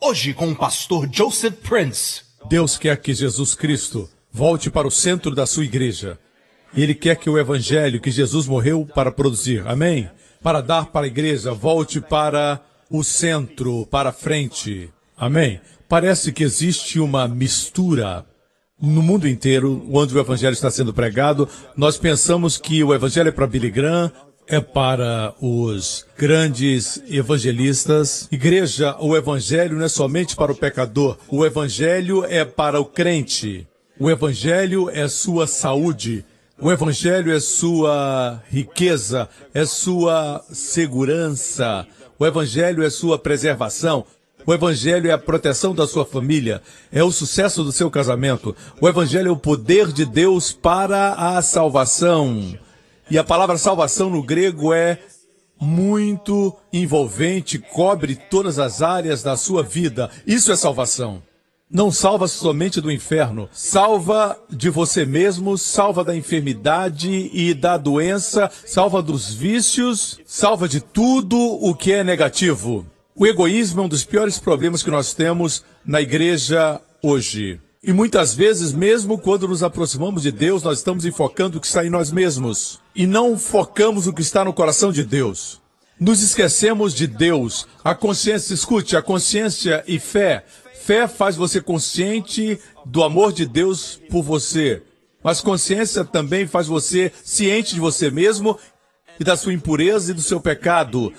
Hoje com o pastor Joseph Prince. Deus quer que Jesus Cristo volte para o centro da sua igreja. Ele quer que o evangelho que Jesus morreu para produzir, amém? Para dar para a igreja, volte para o centro, para a frente, amém? Parece que existe uma mistura no mundo inteiro, onde o evangelho está sendo pregado. Nós pensamos que o evangelho é para Billy Graham, é para os grandes evangelistas. Igreja, o evangelho não é somente para o pecador. O evangelho é para o crente. O evangelho é sua saúde. O evangelho é sua riqueza, é sua segurança. O evangelho é sua preservação. O evangelho é a proteção da sua família, é o sucesso do seu casamento. O evangelho é o poder de Deus para a salvação. E a palavra salvação no grego é muito envolvente, cobre todas as áreas da sua vida. Isso é salvação. Não salva somente do inferno, salva de você mesmo, salva da enfermidade e da doença, salva dos vícios, salva de tudo o que é negativo. O egoísmo é um dos piores problemas que nós temos na igreja hoje. E muitas vezes, mesmo quando nos aproximamos de Deus, nós estamos enfocando o que está em nós mesmos. E não focamos o que está no coração de Deus. Nos esquecemos de Deus. A consciência, escute, a consciência e fé. Fé faz você consciente do amor de Deus por você. Mas consciência também faz você ciente de você mesmo e da sua impureza e do seu pecado.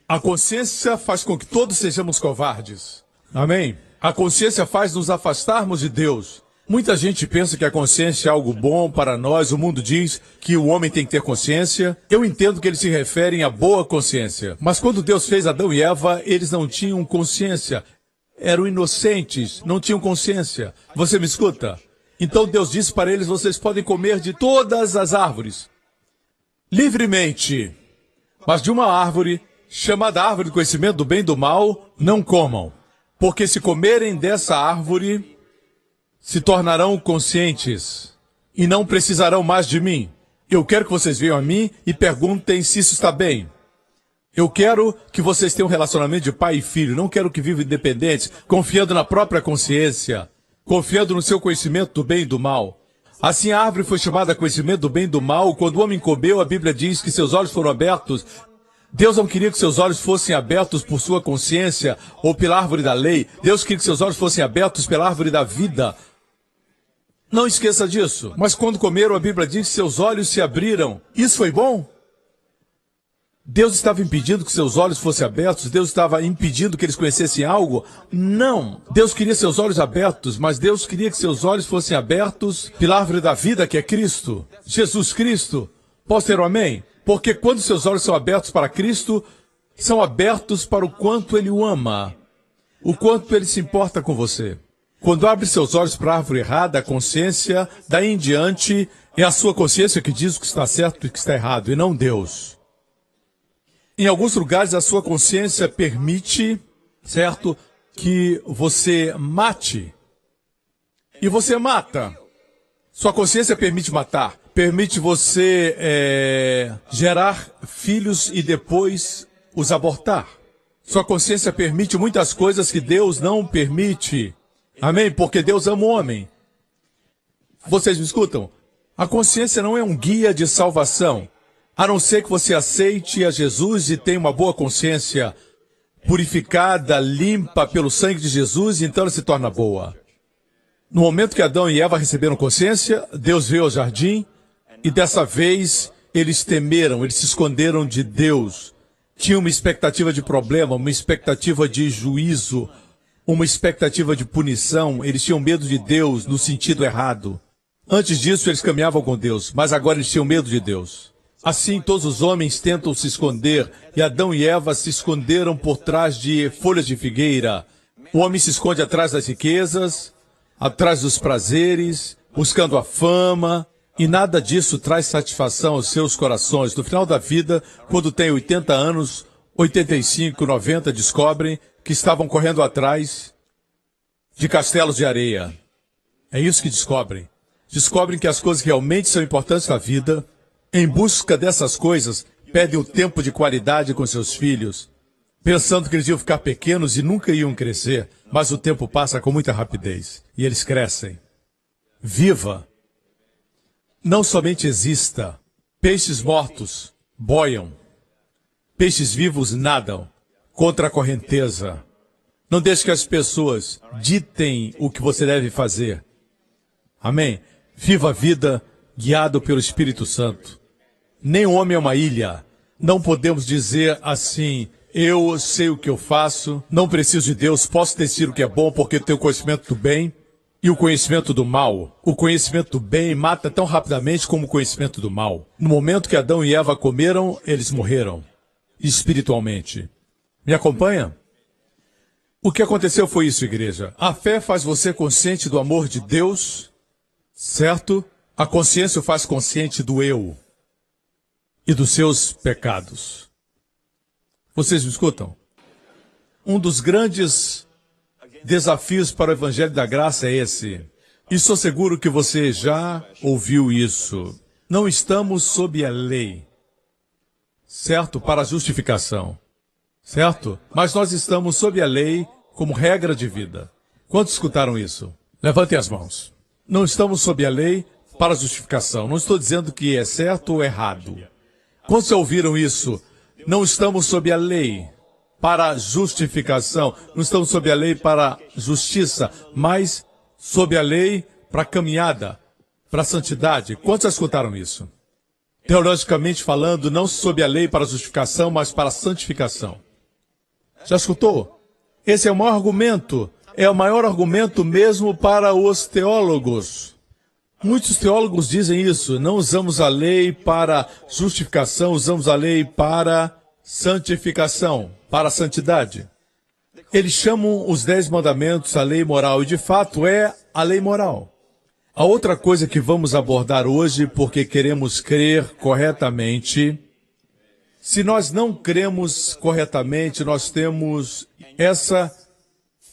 A consciência faz com que todos sejamos covardes. Amém? A consciência faz nos afastarmos de Deus. Muita gente pensa que a consciência é algo bom para nós. O mundo diz que o homem tem que ter consciência. Eu entendo que eles se referem à boa consciência. Mas quando Deus fez Adão e Eva, eles não tinham consciência. Eram inocentes, não tinham consciência. Você me escuta? Então Deus disse para eles, vocês podem comer de todas as árvores, livremente. Mas de uma árvore, chamada árvore do conhecimento do bem e do mal, não comam. Porque se comerem dessa árvore, se tornarão conscientes e não precisarão mais de mim. Eu quero que vocês venham a mim e perguntem se isso está bem. Eu quero que vocês tenham um relacionamento de pai e filho. Não quero que vivam independentes, confiando na própria consciência, confiando no seu conhecimento do bem e do mal. Assim a árvore foi chamada conhecimento do bem e do mal. Quando o homem comeu, a Bíblia diz que seus olhos foram abertos. Deus não queria que seus olhos fossem abertos por sua consciência ou pela árvore da lei. Deus queria que seus olhos fossem abertos pela árvore da vida. Não esqueça disso. Mas quando comeram, a Bíblia diz que seus olhos se abriram. Isso foi bom? Deus estava impedindo que seus olhos fossem abertos? Deus estava impedindo que eles conhecessem algo? Não. Deus queria seus olhos abertos, mas Deus queria que seus olhos fossem abertos pela árvore da vida, que é Cristo. Jesus Cristo. Posso ter um amém? Porque quando seus olhos são abertos para Cristo, são abertos para o quanto Ele o ama, o quanto Ele se importa com você. Quando abre seus olhos para a árvore errada, a consciência, daí em diante, é a sua consciência que diz o que está certo e o que está errado, e não Deus. Em alguns lugares, a sua consciência permite, certo, que você mate. E você mata. Sua consciência permite matar. Permite você gerar filhos e depois os abortar. Sua consciência permite muitas coisas que Deus não permite. Amém? Porque Deus ama o homem. Vocês me escutam? A consciência não é um guia de salvação. A não ser que você aceite a Jesus e tenha uma boa consciência purificada, limpa pelo sangue de Jesus, e então ela se torna boa. No momento que Adão e Eva receberam consciência, Deus veio ao jardim. E dessa vez, eles temeram, eles se esconderam de Deus. Tinham uma expectativa de problema, uma expectativa de juízo, uma expectativa de punição. Eles tinham medo de Deus no sentido errado. Antes disso, eles caminhavam com Deus, mas agora eles tinham medo de Deus. Assim, todos os homens tentam se esconder, e Adão e Eva se esconderam por trás de folhas de figueira. O homem se esconde atrás das riquezas, atrás dos prazeres, buscando a fama. E nada disso traz satisfação aos seus corações. No final da vida, quando tem 80 anos, 85, 90, descobrem que estavam correndo atrás de castelos de areia. É isso que descobrem. Descobrem que as coisas que realmente são importantes na vida, em busca dessas coisas, perdem o tempo de qualidade com seus filhos. pensando que eles iam ficar pequenos e nunca iam crescer, mas o tempo passa com muita rapidez e eles crescem. Viva! Não somente exista. Peixes mortos boiam. Peixes vivos nadam contra a correnteza. Não deixe que as pessoas ditem o que você deve fazer. Amém? Viva a vida guiado pelo Espírito Santo. Nem o homem é uma ilha. Não podemos dizer assim: eu sei o que eu faço, não preciso de Deus, posso decidir o que é bom porque tenho conhecimento do bem e o conhecimento do mal. O conhecimento do bem mata tão rapidamente como o conhecimento do mal. No momento que Adão e Eva comeram, eles morreram espiritualmente. Me acompanha? O que aconteceu foi isso, igreja. A fé faz você consciente do amor de Deus, certo? A consciência o faz consciente do eu e dos seus pecados. Vocês me escutam? Um dos grandes desafios para o Evangelho da Graça é esse. E sou seguro que você já ouviu isso. Não estamos sob a lei, certo? Para a justificação, certo? Mas nós estamos sob a lei como regra de vida. Quantos escutaram isso? Levantem as mãos. Não estamos sob a lei para a justificação. Não estou dizendo que é certo ou errado. Quantos ouviram isso? Não estamos sob a lei para a justificação. Não estamos sob a lei para a justiça, mas sob a lei para a caminhada, para a santidade. Quantos já escutaram isso? Teologicamente falando, não sob a lei para a justificação, mas para a santificação. Já escutou? Esse é o maior argumento. É o maior argumento mesmo para os teólogos. Muitos teólogos dizem isso. Não usamos a lei para justificação, usamos a lei para santificação, para a santidade. Eles chamam os 10 mandamentos a lei moral, e de fato é a lei moral. A outra coisa que vamos abordar hoje, porque queremos crer corretamente, se nós não cremos corretamente, nós temos essa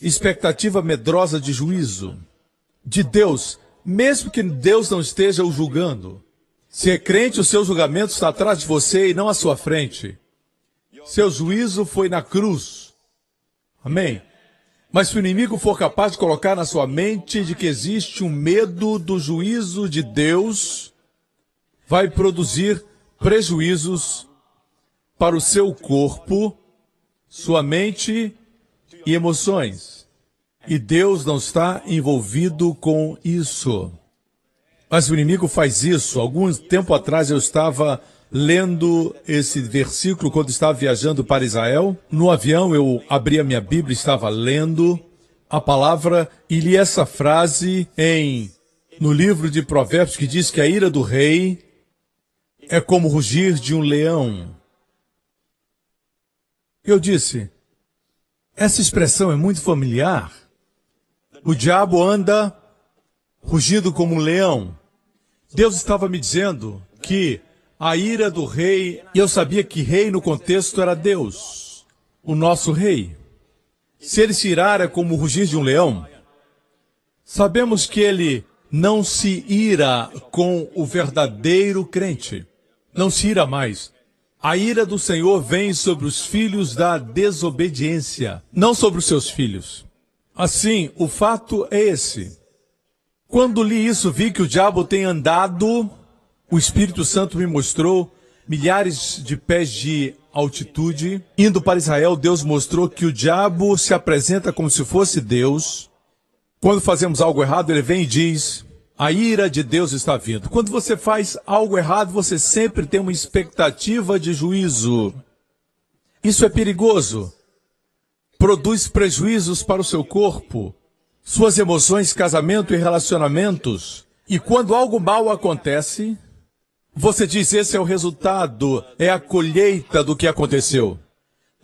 expectativa medrosa de juízo de Deus, mesmo que Deus não esteja o julgando. Se é crente, o seu julgamento está atrás de você e não à sua frente. Seu juízo foi na cruz. Amém? Mas se o inimigo for capaz de colocar na sua mente de que existe um medo do juízo de Deus, vai produzir prejuízos para o seu corpo, sua mente e emoções. E Deus não está envolvido com isso. Mas o inimigo faz isso. Algum tempo atrás eu estava lendo esse versículo quando estava viajando para Israel. No avião eu abri a minha Bíblia, estava lendo a palavra e li essa frase no livro de Provérbios que diz que a ira do rei é como o rugir de um leão. Eu disse, essa expressão é muito familiar. O diabo anda rugindo como um leão. Deus estava me dizendo que a ira do rei, e eu sabia que rei no contexto era Deus, o nosso rei. Se ele se irar é como o rugir de um leão. Sabemos que ele não se ira com o verdadeiro crente. Não se ira mais. A ira do Senhor vem sobre os filhos da desobediência, não sobre os seus filhos. Assim, o fato é esse. Quando li isso, vi que o diabo tem andado, o Espírito Santo me mostrou milhares de pés de altitude. Indo para Israel, Deus mostrou que o diabo se apresenta como se fosse Deus. Quando fazemos algo errado, ele vem e diz, a ira de Deus está vindo. Quando você faz algo errado, você sempre tem uma expectativa de juízo. Isso é perigoso. Produz prejuízos para o seu corpo, suas emoções, casamento e relacionamentos. E quando algo mal acontece, você diz, esse é o resultado, é a colheita do que aconteceu.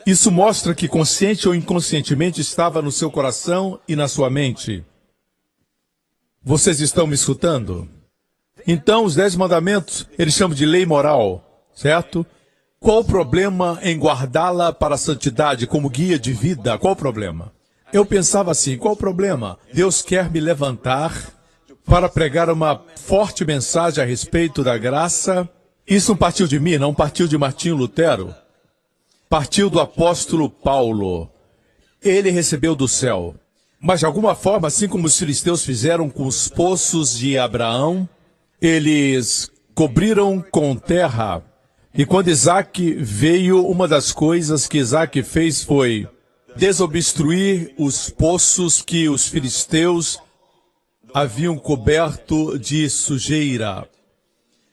Isso mostra que consciente ou inconscientemente estava no seu coração e na sua mente. Vocês estão me escutando? Então, os 10 mandamentos, eles chamam de lei moral, certo? Qual o problema em guardá-la para a santidade como guia de vida? Qual o problema? Eu pensava assim, qual o problema? Deus quer me levantar para pregar uma forte mensagem a respeito da graça. Isso não partiu de mim, não partiu de Martinho Lutero. partiu do apóstolo Paulo. Ele recebeu do céu. Mas de alguma forma, assim como os filisteus fizeram com os poços de Abraão, eles cobriram com terra. E quando Isaac veio, uma das coisas que Isaac fez foi desobstruir os poços que os filisteus haviam coberto de sujeira.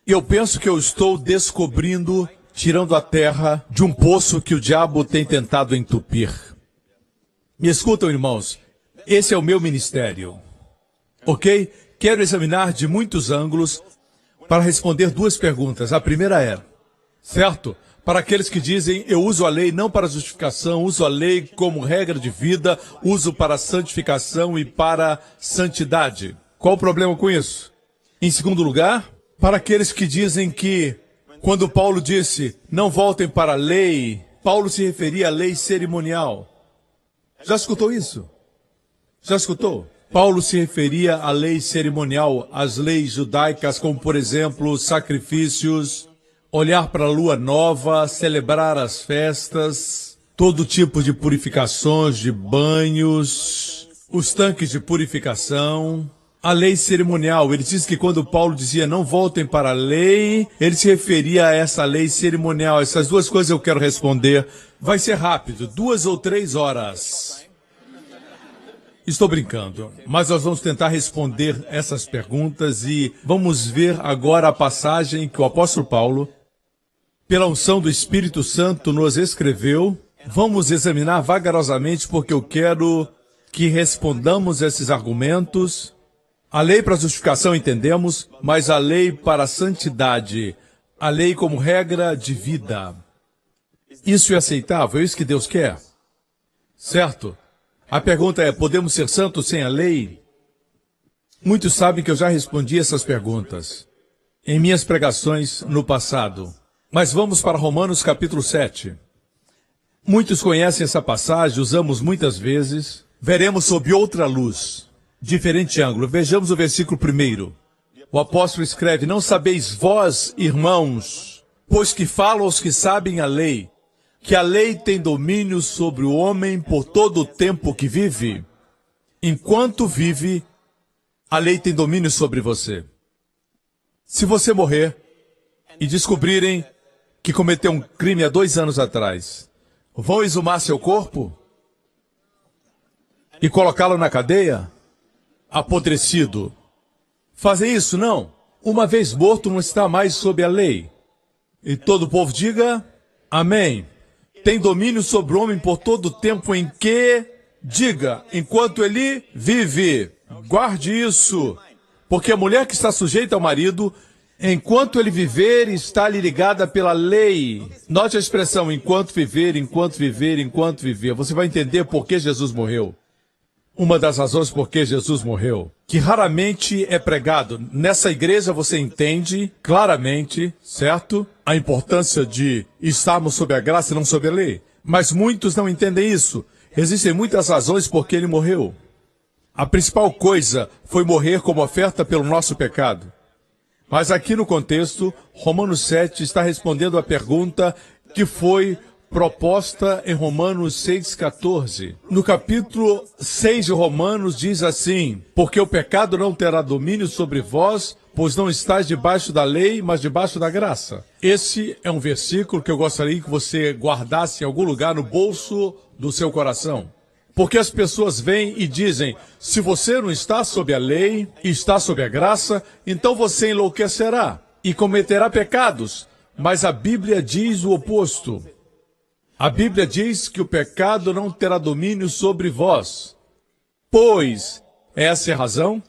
Eu penso que eu estou descobrindo, tirando a terra de um poço que o diabo tem tentado entupir. Me escutam, irmãos, esse é o meu ministério, ok? Quero examinar de muitos ângulos para responder duas perguntas. A primeira é, certo? Para aqueles que dizem, eu uso a lei não para justificação, uso a lei como regra de vida, uso para santificação e para santidade. Qual o problema com isso? Em segundo lugar, para aqueles que dizem que, quando Paulo disse, não voltem para a lei, Paulo se referia à lei cerimonial. Já escutou isso? Já escutou? Paulo se referia à lei cerimonial, às leis judaicas, como, por exemplo, sacrifícios, olhar para a lua nova, celebrar as festas, todo tipo de purificações, de banhos, os tanques de purificação. A lei cerimonial, ele diz que quando Paulo dizia não voltem para a lei, ele se referia a essa lei cerimonial. Essas duas coisas eu quero responder. Vai ser rápido, 2 ou 3 horas. Estou brincando, mas nós vamos tentar responder essas perguntas e vamos ver agora a passagem que o apóstolo Paulo, pela unção do Espírito Santo, nos escreveu. Vamos examinar vagarosamente porque eu quero que respondamos esses argumentos. A lei para a justificação entendemos, mas a lei para a santidade, a lei como regra de vida. Isso é aceitável? É isso que Deus quer? Certo? A pergunta é, podemos ser santos sem a lei? Muitos sabem que eu já respondi essas perguntas em minhas pregações no passado. Mas vamos para Romanos capítulo 7. Muitos conhecem essa passagem, usamos muitas vezes. Veremos sob outra luz, diferente ângulo. Vejamos o versículo 1. O apóstolo escreve, não sabeis vós, irmãos, pois que falam aos que sabem a lei, que a lei tem domínio sobre o homem por todo o tempo que vive. Enquanto vive, a lei tem domínio sobre você. Se você morrer e descobrirem que cometeu um crime há 2 anos atrás, vão exumar seu corpo e colocá-lo na cadeia, apodrecido. Fazer isso? Não. Uma vez morto, não está mais sob a lei. E todo o povo diga, amém. Tem domínio sobre o homem por todo o tempo em que, diga, enquanto ele vive. Guarde isso, porque a mulher que está sujeita ao marido, enquanto ele viver, está-lhe ligada pela lei. Note a expressão, enquanto viver, enquanto viver, enquanto viver. Você vai entender por que Jesus morreu. Uma das razões por que Jesus morreu, que raramente é pregado. Nessa igreja você entende claramente, certo? A importância de estarmos sob a graça e não sob a lei. Mas muitos não entendem isso. Existem muitas razões por que ele morreu. A principal coisa foi morrer como oferta pelo nosso pecado. Mas aqui no contexto, Romanos 7 está respondendo à pergunta que foi proposta em Romanos 6,14. No capítulo 6 de Romanos diz assim, porque o pecado não terá domínio sobre vós, pois não estáis debaixo da lei, mas debaixo da graça. Esse é um versículo que eu gostaria que você guardasse em algum lugar no bolso do seu coração. Porque as pessoas vêm e dizem, se você não está sob a lei, está sob a graça, então você enlouquecerá e cometerá pecados. Mas a Bíblia diz o oposto. A Bíblia diz que o pecado não terá domínio sobre vós. Pois, essa é a razão,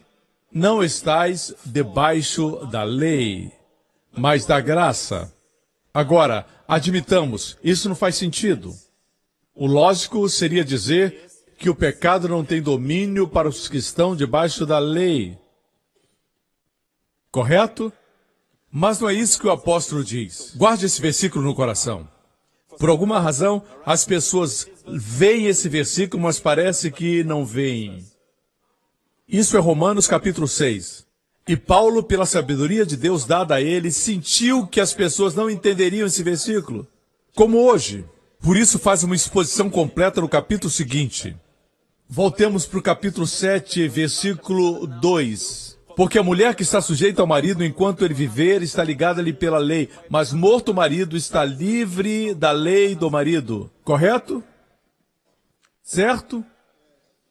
não estáis debaixo da lei, mas da graça. Agora, admitamos, isso não faz sentido. O lógico seria dizer que o pecado não tem domínio para os que estão debaixo da lei. Correto? Mas não é isso que o apóstolo diz. Guarde esse versículo no coração. Por alguma razão, as pessoas veem esse versículo, mas parece que não veem. Isso é Romanos capítulo 6. E Paulo, pela sabedoria de Deus dada a ele, sentiu que as pessoas não entenderiam esse versículo. Como hoje. Por isso faz uma exposição completa no capítulo seguinte. Voltemos para o capítulo 7, versículo 2. Porque a mulher que está sujeita ao marido enquanto ele viver está ligada-lhe pela lei, mas morto o marido está livre da lei do marido. Correto? Certo?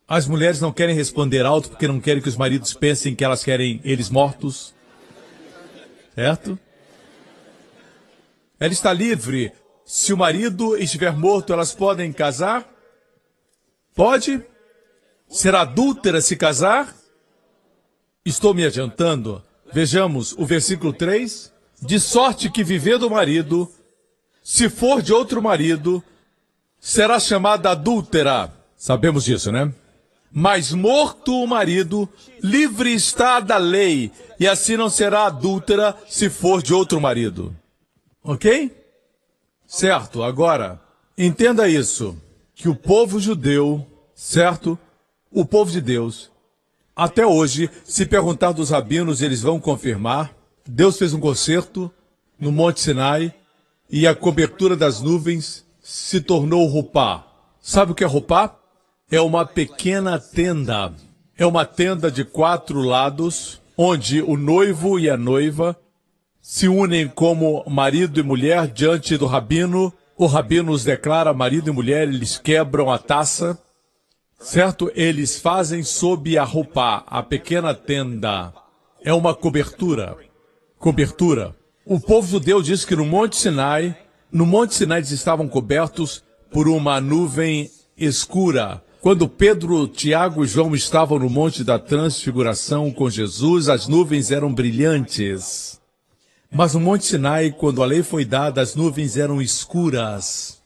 As mulheres não querem responder alto porque não querem que os maridos pensem que elas querem eles mortos. Certo? Ela está livre. Se o marido estiver morto, elas podem casar? Pode? Será adúltera se casar? Estou me adiantando. Vejamos o versículo 3. De sorte que viver do marido, se for de outro marido, será chamada adúltera. Sabemos disso, né? Mas morto o marido, livre está da lei, e assim não será adúltera se for de outro marido. Ok? Certo, agora, entenda isso, que o povo judeu, certo? O povo de Deus, até hoje, se perguntar dos rabinos, eles vão confirmar. Deus fez um concerto no Monte Sinai e a cobertura das nuvens se tornou rupá. Sabe o que é rupá? É uma pequena tenda. É uma tenda de 4 lados, onde o noivo e a noiva se unem como marido e mulher diante do rabino. O rabino os declara marido e mulher, eles quebram a taça. Certo? Eles fazem sob a roupa, a pequena tenda. É uma cobertura. Cobertura. O povo judeu diz que no Monte Sinai eles estavam cobertos por uma nuvem escura. Quando Pedro, Tiago e João estavam no Monte da Transfiguração com Jesus, as nuvens eram brilhantes. Mas no Monte Sinai, quando a lei foi dada, as nuvens eram escuras.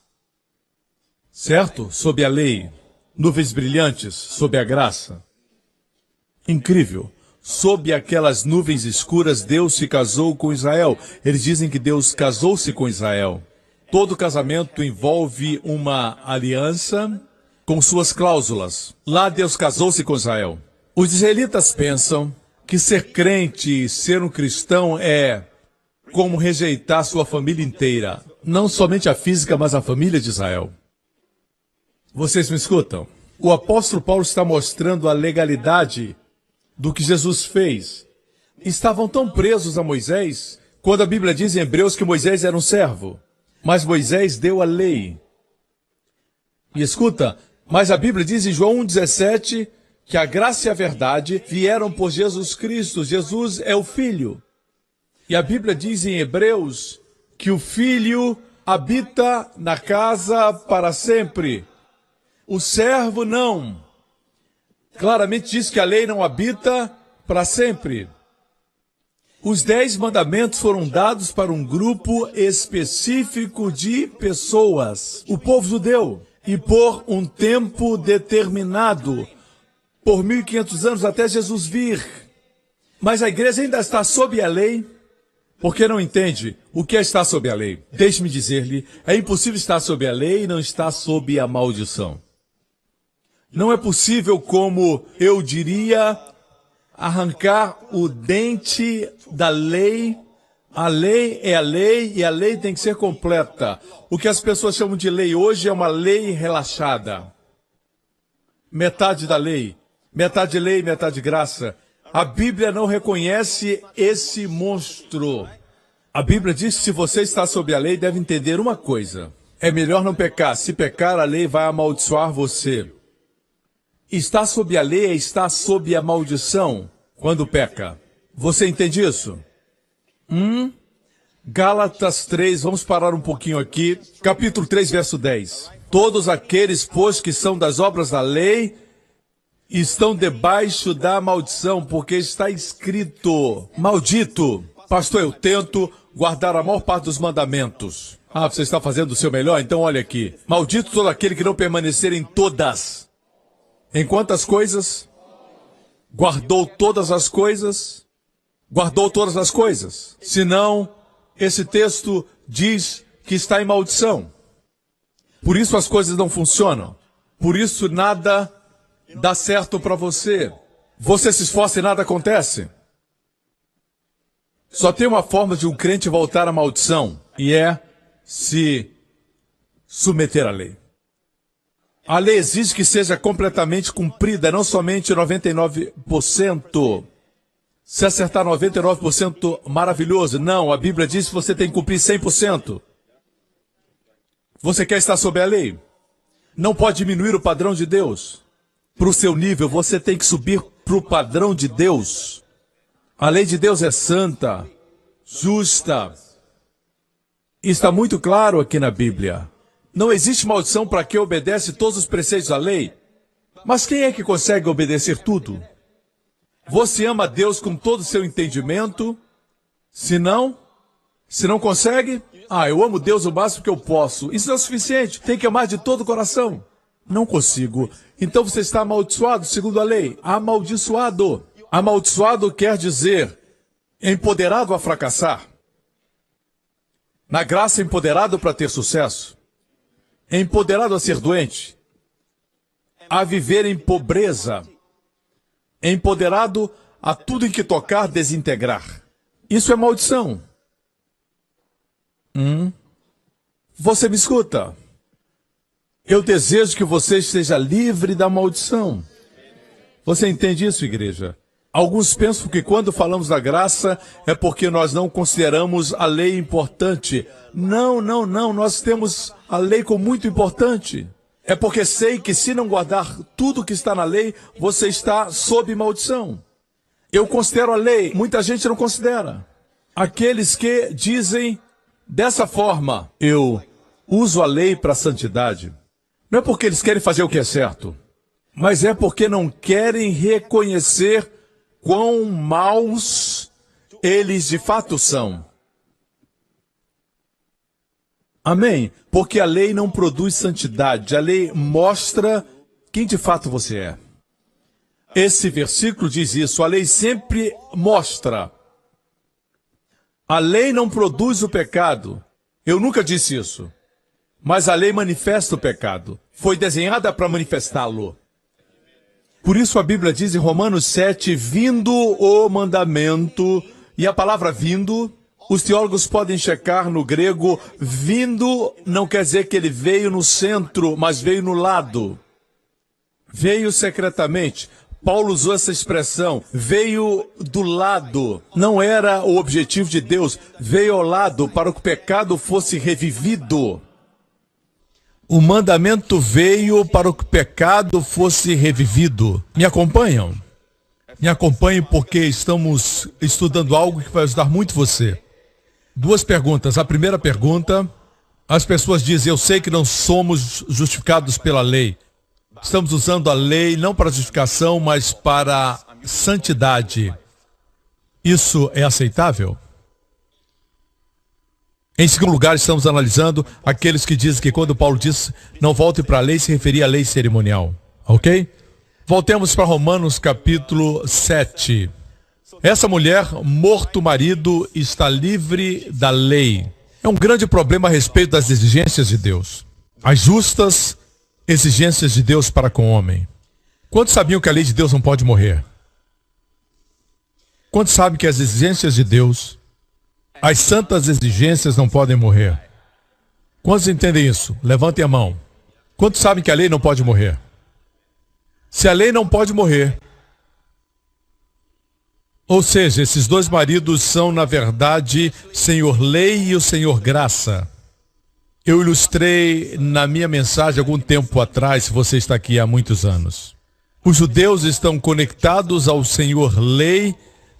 Certo? Sob a lei. Nuvens brilhantes, sob a graça. Incrível. Sob aquelas nuvens escuras, Deus se casou com Israel. Eles dizem que Deus casou-se com Israel. Todo casamento envolve uma aliança com suas cláusulas. Lá Deus casou-se com Israel. Os israelitas pensam que ser crente, ser um cristão é como rejeitar sua família inteira. Não somente a física, mas a família de Israel. Vocês me escutam? O apóstolo Paulo está mostrando a legalidade do que Jesus fez. Estavam tão presos a Moisés, quando a Bíblia diz em Hebreus que Moisés era um servo. Mas Moisés deu a lei. E escuta, mas a Bíblia diz em João 1,17 que a graça e a verdade vieram por Jesus Cristo. Jesus é o Filho. E a Bíblia diz em Hebreus que o Filho habita na casa para sempre. O servo não. Claramente diz que a lei não habita para sempre. Os 10 mandamentos foram dados para um grupo específico de pessoas, o povo judeu, e por um tempo determinado, por 1500 anos até Jesus vir. Mas a igreja ainda está sob a lei, porque não entende o que é estar sob a lei. Deixe-me dizer-lhe, é impossível estar sob a lei e não estar sob a maldição. Não é possível, como eu diria, arrancar o dente da lei. A lei é a lei e a lei tem que ser completa. O que as pessoas chamam de lei hoje é uma lei relaxada. Metade da lei. Metade lei, metade graça. A Bíblia não reconhece esse monstro. A Bíblia diz que se você está sob a lei, deve entender uma coisa. É melhor não pecar. Se pecar, a lei vai amaldiçoar você. Estar sob a lei é estar sob a maldição quando peca. Você entende isso? Gálatas 3, vamos parar um pouquinho aqui. Capítulo 3, verso 10. Todos aqueles, pois, que são das obras da lei, estão debaixo da maldição, porque está escrito, maldito. Pastor, eu tento guardar a maior parte dos mandamentos. Ah, você está fazendo o seu melhor? Então olha aqui. Maldito todo aquele que não permanecer em todas. Em quantas coisas? Guardou todas as coisas? Guardou todas as coisas. Senão, esse texto diz que está em maldição. Por isso as coisas não funcionam. Por isso nada dá certo para você. Você se esforça e nada acontece. Só tem uma forma de um crente voltar à maldição. E é se submeter à lei. A lei exige que seja completamente cumprida, não somente 99%. Se acertar 99%, maravilhoso. Não, a Bíblia diz que você tem que cumprir 100%. Você quer estar sob a lei? Não pode diminuir o padrão de Deus. Para o seu nível, você tem que subir para o padrão de Deus. A lei de Deus é santa, justa. Está muito claro aqui na Bíblia. Não existe maldição para quem obedece todos os preceitos da lei. Mas quem é que consegue obedecer tudo? Você ama Deus com todo o seu entendimento? Se não consegue, eu amo Deus o máximo que eu posso. Isso não é suficiente. Tem que amar de todo o coração. Não consigo. Então você está amaldiçoado segundo a lei. Amaldiçoado. Amaldiçoado quer dizer empoderado a fracassar. Na graça, empoderado para ter sucesso. Empoderado a ser doente. A viver em pobreza. Empoderado a tudo em que tocar desintegrar. Isso é maldição. Você me escuta? Eu desejo que você esteja livre da maldição. Você entende isso, igreja? Alguns pensam que quando falamos da graça é porque nós não consideramos a lei importante. Não, nós temos a lei como muito importante. É porque sei que se não guardar tudo que está na lei, você está sob maldição. Eu considero a lei, muita gente não considera. Aqueles que dizem dessa forma, eu uso a lei para a santidade. Não é porque eles querem fazer o que é certo, mas é porque não querem reconhecer quão maus eles de fato são. Amém? Porque a lei não produz santidade, a lei mostra quem de fato você é. Esse versículo diz isso, a lei sempre mostra. A lei não produz o pecado. Eu nunca disse isso. Mas a lei manifesta o pecado. Foi desenhada para manifestá-lo. Por isso a Bíblia diz em Romanos 7, vindo o mandamento, e a palavra vindo, os teólogos podem checar no grego, vindo não quer dizer que ele veio no centro, mas veio no lado. Veio secretamente. Paulo usou essa expressão, veio do lado. Não era o objetivo de Deus, veio ao lado para que o pecado fosse revivido. O mandamento veio para que o pecado fosse revivido. Me acompanham? Me acompanhem porque estamos estudando algo que vai ajudar muito você. Duas perguntas. A primeira pergunta, as pessoas dizem, eu sei que não somos justificados pela lei. Estamos usando a lei não para justificação, mas para santidade. Isso é aceitável? Em segundo lugar, estamos analisando aqueles que dizem que quando Paulo diz não volte para a lei, se referia à lei cerimonial. Ok? Voltemos para Romanos capítulo 7. Essa mulher, morto o marido, está livre da lei. É um grande problema a respeito das exigências de Deus. As justas exigências de Deus para com o homem. Quantos sabiam que a lei de Deus não pode morrer? Quantos sabem que as exigências de Deus, as santas exigências não podem morrer? Quantos entendem isso? Levantem a mão. Quantos sabem que a lei não pode morrer? Se a lei não pode morrer, ou seja, esses dois maridos são, na verdade, Senhor Lei e o Senhor Graça. Eu ilustrei na minha mensagem algum tempo atrás, se você está aqui há muitos anos. Os judeus estão conectados ao Senhor Lei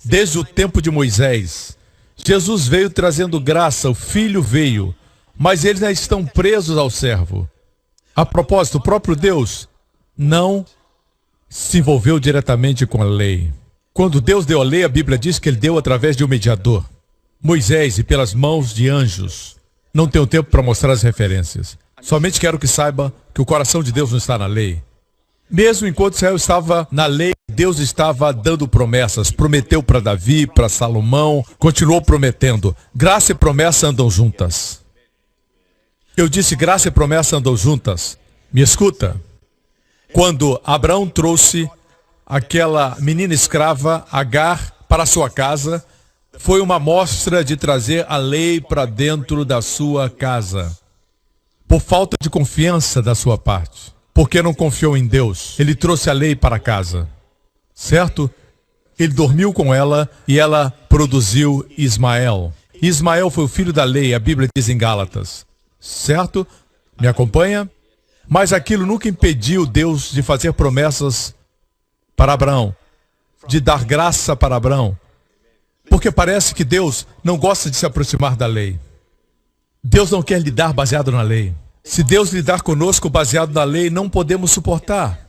desde o tempo de Moisés. Jesus veio trazendo graça, o Filho veio, mas eles ainda estão presos ao servo. A propósito, o próprio Deus não se envolveu diretamente com a lei. Quando Deus deu a lei, a Bíblia diz que ele deu através de um mediador, Moisés, e pelas mãos de anjos. Não tenho tempo para mostrar as referências. Somente quero que saiba que o coração de Deus não está na lei. Mesmo enquanto Israel estava na lei, Deus estava dando promessas. Prometeu para Davi, para Salomão, continuou prometendo. Graça e promessa andam juntas. Eu disse graça e promessa andam juntas. Me escuta. Quando Abraão trouxe aquela menina escrava, Agar, para sua casa, foi uma mostra de trazer a lei para dentro da sua casa. por falta de confiança da sua parte. Porque não confiou em Deus. Ele trouxe a lei para casa. Certo? Ele dormiu com ela e ela produziu Ismael. Ismael foi o filho da lei, a Bíblia diz em Gálatas. Certo? Me acompanha? Mas aquilo nunca impediu Deus de fazer promessas para Abraão, de dar graça para Abraão. Porque parece que Deus não gosta de se aproximar da lei. Deus não quer lidar baseado na lei. Se Deus lidar conosco baseado na lei, não podemos suportar.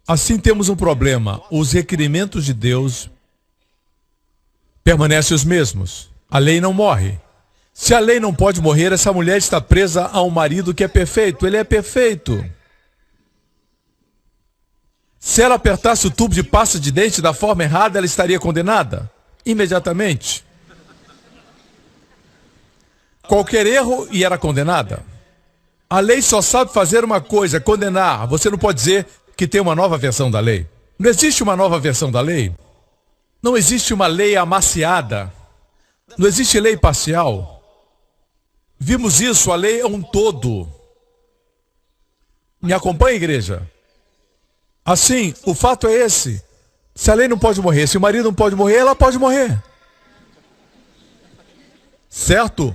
Assim temos um problema. Os requerimentos de Deus permanecem os mesmos. A lei não morre. Se a lei não pode morrer, essa mulher está presa a um marido que é perfeito. Ele é perfeito. Se ela apertasse o tubo de pasta de dente da forma errada, ela estaria condenada imediatamente. Qualquer erro e era condenada. A lei só sabe fazer uma coisa, condenar. Você não pode dizer que tem uma nova versão da lei. Não existe uma nova versão da lei. Não existe uma lei amaciada. Não existe lei parcial. Vimos isso, a lei é um todo. Me acompanha, igreja? Assim, o fato é esse. Se a lei não pode morrer, se o marido não pode morrer, ela pode morrer. Certo?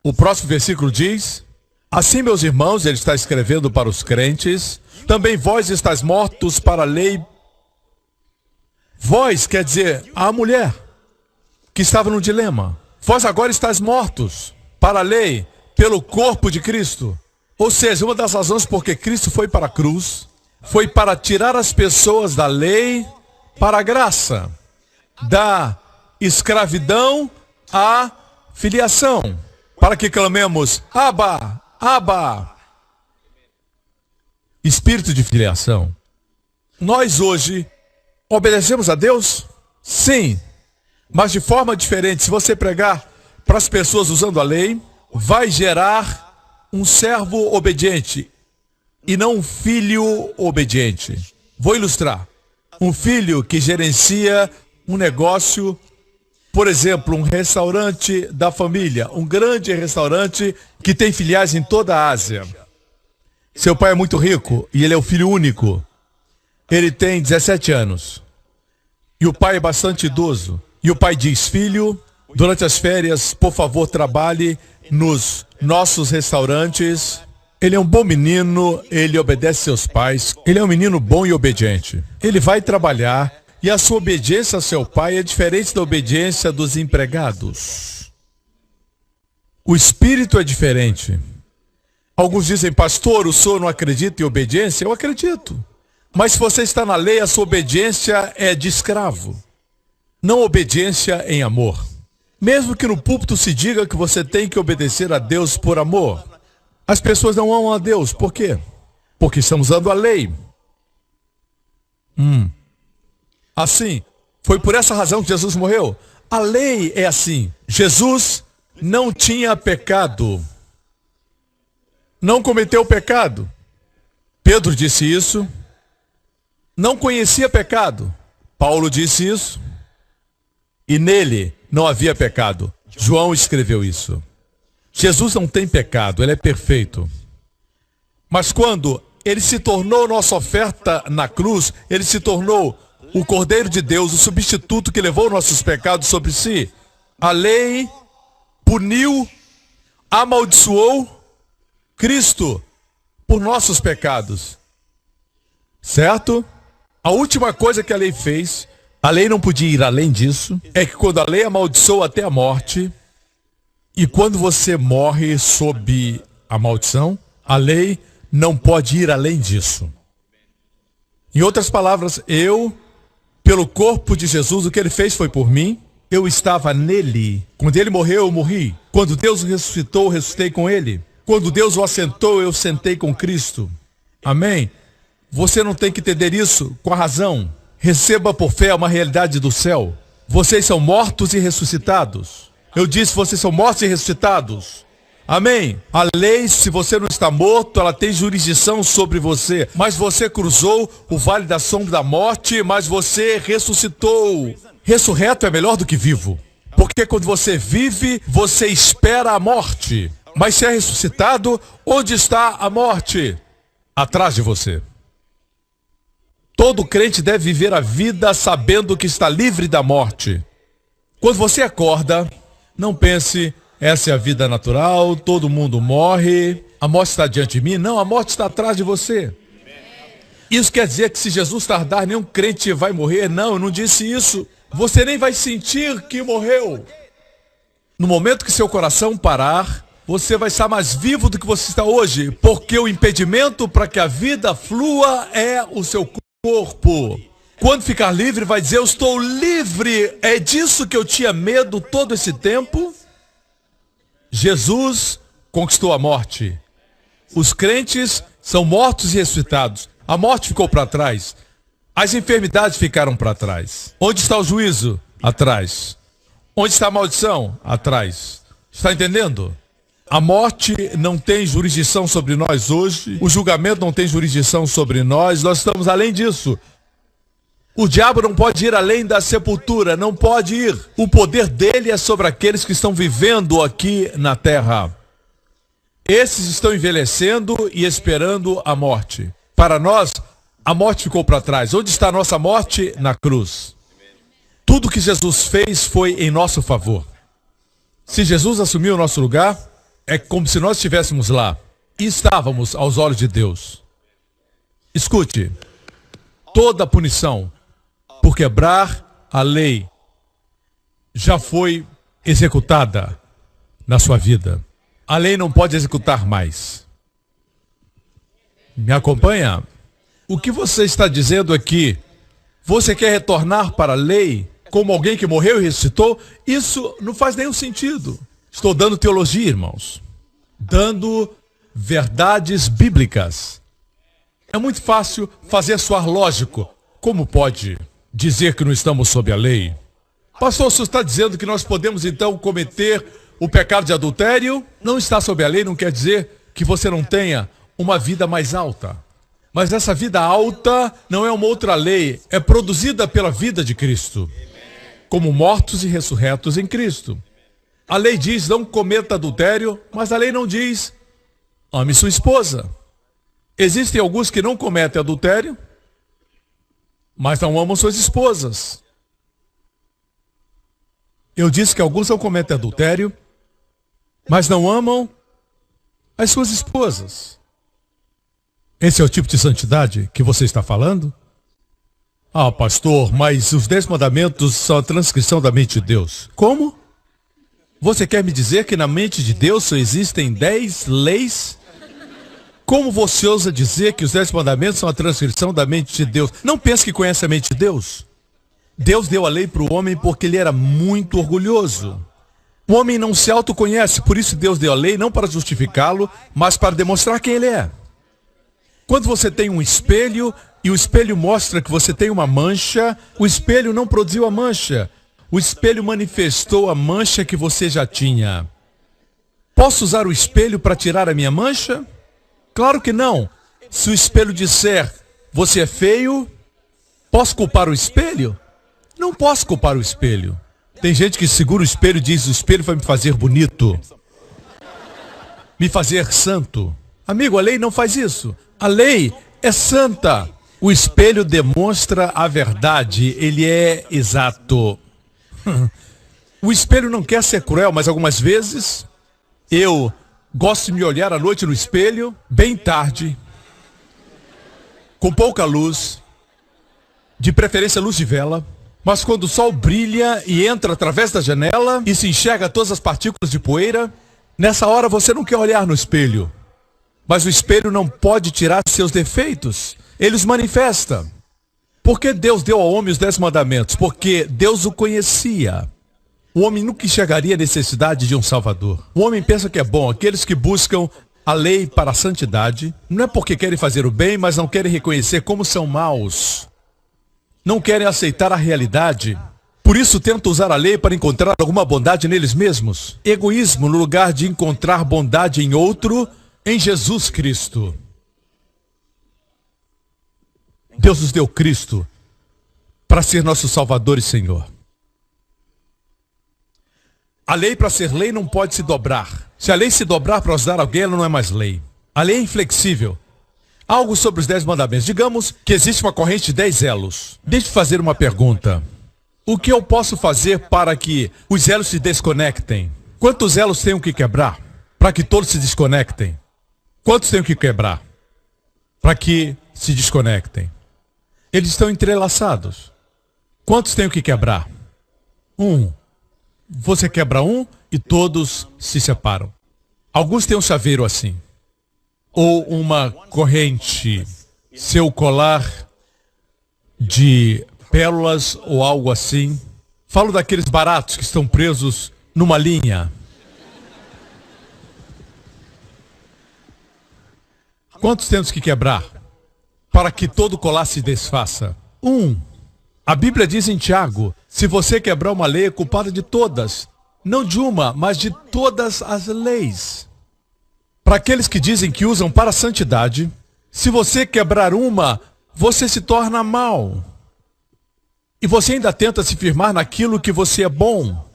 O próximo versículo diz: assim, meus irmãos, ele está escrevendo para os crentes, também vós estáis mortos para a lei. Vós quer dizer a mulher que estava no dilema. Vós agora estáis mortos para a lei, pelo corpo de Cristo. Ou seja, uma das razões porque Cristo foi para a cruz, foi para tirar as pessoas da lei para a graça, da escravidão à filiação, para que clamemos, Abba, Abba. Espírito de filiação. Nós hoje obedecemos a Deus? Sim, mas de forma diferente. Se você pregar para as pessoas usando a lei, vai gerar um servo obediente e não um filho obediente. Vou ilustrar. Um filho que gerencia um negócio, por exemplo, um restaurante da família, um grande restaurante que tem filiais em toda a Ásia. Seu pai é muito rico e ele é o filho único. Ele tem 17 anos. E o pai é bastante idoso. E o pai diz, filho, durante as férias, por favor, trabalhe nos nossos restaurantes. Ele é um bom menino, ele obedece seus pais. Ele é um menino bom e obediente. Ele vai trabalhar e a sua obediência ao seu pai é diferente da obediência dos empregados. O espírito é diferente. Alguns dizem, pastor, o senhor não acredita em obediência? Eu acredito. Mas se você está na lei, a sua obediência é de escravo. Não obediência em amor. Mesmo que no púlpito se diga que você tem que obedecer a Deus por amor, as pessoas não amam a Deus. Por quê? Porque estão usando a lei. Assim, foi por essa razão que Jesus morreu. A lei é assim. Jesus não tinha pecado. Não cometeu pecado. Pedro disse isso. Não conhecia pecado. Paulo disse isso. E nele não havia pecado. João escreveu isso. Jesus não tem pecado, ele é perfeito. Mas quando ele se tornou nossa oferta na cruz, ele se tornou o Cordeiro de Deus, o substituto que levou nossos pecados sobre si. A lei puniu, amaldiçoou Cristo por nossos pecados. Certo? A última coisa que a lei fez, a lei não podia ir além disso, é que quando a lei amaldiçoa até a morte, e quando você morre sob a maldição, a lei não pode ir além disso. Em outras palavras, pelo corpo de Jesus, o que ele fez foi por mim, eu estava nele. Quando ele morreu, eu morri. Quando Deus o ressuscitou, eu ressuscitei com ele. Quando Deus o assentou, eu sentei com Cristo. Amém? Você não tem que entender isso com a razão. Receba por fé uma realidade do céu. Vocês são mortos e ressuscitados. Eu disse, vocês são mortos e ressuscitados. Amém? A lei, se você não está morto, ela tem jurisdição sobre você. Mas você cruzou o vale da sombra da morte, mas você ressuscitou. Ressurreto é melhor do que vivo. Porque quando você vive, você espera a morte. Mas se é ressuscitado, onde está a morte? Atrás de você. Todo crente deve viver a vida sabendo que está livre da morte. Quando você acorda, não pense, essa é a vida natural, todo mundo morre, a morte está diante de mim. Não, a morte está atrás de você. Isso quer dizer que se Jesus tardar, nenhum crente vai morrer? Não, eu não disse isso. Você nem vai sentir que morreu. No momento que seu coração parar, você vai estar mais vivo do que você está hoje, porque o impedimento para que a vida flua é o seu corpo. Quando ficar livre, vai dizer, eu estou livre. É disso que eu tinha medo todo esse tempo. Jesus conquistou a morte. Os crentes são mortos e ressuscitados. A morte ficou para trás. As enfermidades ficaram para trás. Onde está o juízo? Atrás. Onde está a maldição? Atrás. Está entendendo? A morte não tem jurisdição sobre nós hoje. O julgamento não tem jurisdição sobre nós. Nós estamos além disso. O diabo não pode ir além da sepultura. Não pode ir. O poder dele é sobre aqueles que estão vivendo aqui na terra. Esses estão envelhecendo e esperando a morte. Para nós, a morte ficou para trás. Onde está a nossa morte? Na cruz. Tudo que Jesus fez foi em nosso favor. Se Jesus assumiu o nosso lugar, é como se nós estivéssemos lá. E estávamos aos olhos de Deus. Escute, toda punição por quebrar a lei já foi executada na sua vida. A lei não pode executar mais. Me acompanha? O que você está dizendo aqui? Você quer retornar para a lei como alguém que morreu e ressuscitou? Isso não faz nenhum sentido. Estou dando teologia, irmãos. Dando verdades bíblicas. É muito fácil fazer soar lógico. Como pode dizer que não estamos sob a lei? Pastor, você está dizendo que nós podemos então cometer o pecado de adultério? Não está sob a lei não quer dizer que você não tenha uma vida mais alta. Mas essa vida alta não é uma outra lei, é produzida pela vida de Cristo. Como mortos e ressurretos em Cristo. A lei diz, não cometa adultério, mas a lei não diz, ame sua esposa. Existem alguns que não cometem adultério, mas não amam suas esposas. Eu disse que alguns não cometem adultério, mas não amam as suas esposas. Esse é o tipo de santidade que você está falando? Ah, pastor, mas os 10 mandamentos são a transcrição da mente de Deus. Como? Você quer me dizer que na mente de Deus só existem 10 leis? Como você ousa dizer que os 10 mandamentos são a transcrição da mente de Deus? Não pense que conhece a mente de Deus. Deus deu a lei para o homem porque ele era muito orgulhoso. O homem não se autoconhece, por isso Deus deu a lei não para justificá-lo, mas para demonstrar quem ele é. Quando você tem um espelho e o espelho mostra que você tem uma mancha, o espelho não produziu a mancha. O espelho manifestou a mancha que você já tinha. Posso usar o espelho para tirar a minha mancha? Claro que não. Se o espelho disser, você é feio, posso culpar o espelho? Não posso culpar o espelho. Tem gente que segura o espelho e diz, o espelho vai me fazer bonito. Me fazer santo. Amigo, a lei não faz isso. A lei é santa. O espelho demonstra a verdade. Ele é exato. O espelho não quer ser cruel, mas algumas vezes eu gosto de me olhar à noite no espelho, bem tarde, com pouca luz, de preferência luz de vela, mas quando o sol brilha e entra através da janela e se enxerga todas as partículas de poeira, nessa hora você não quer olhar no espelho. Mas o espelho não pode tirar seus defeitos. Ele os manifesta. Por que Deus deu ao homem os 10 mandamentos? Porque Deus o conhecia. O homem nunca enxergaria a necessidade de um Salvador. O homem pensa que é bom. Aqueles que buscam a lei para a santidade, não é porque querem fazer o bem, mas não querem reconhecer como são maus. Não querem aceitar a realidade. Por isso tentam usar a lei para encontrar alguma bondade neles mesmos. Egoísmo no lugar de encontrar bondade em outro, em Jesus Cristo. Deus nos deu Cristo para ser nosso Salvador e Senhor. A lei, para ser lei, não pode se dobrar. Se a lei se dobrar para ajudar alguém, ela não é mais lei. A lei é inflexível. Algo sobre os 10 mandamentos. Digamos que existe uma corrente de 10 elos. Deixe-me fazer uma pergunta. O que eu posso fazer para que os elos se desconectem? Quantos elos tenho que quebrar para que todos se desconectem? Quantos tenho que quebrar para que se desconectem? Eles estão entrelaçados. Quantos tenho que quebrar? Um. Você quebra um e todos se separam. Alguns têm um chaveiro assim. Ou uma corrente, seu colar de pérolas ou algo assim. Falo daqueles baratos que estão presos numa linha. Quantos temos que quebrar para que todo colar se desfaça? Um. A Bíblia diz em Tiago, se você quebrar uma lei, é culpado de todas. Não de uma, mas de todas as leis. Para aqueles que dizem que usam para a santidade, se você quebrar uma, você se torna mau. E você ainda tenta se firmar naquilo que você é bom.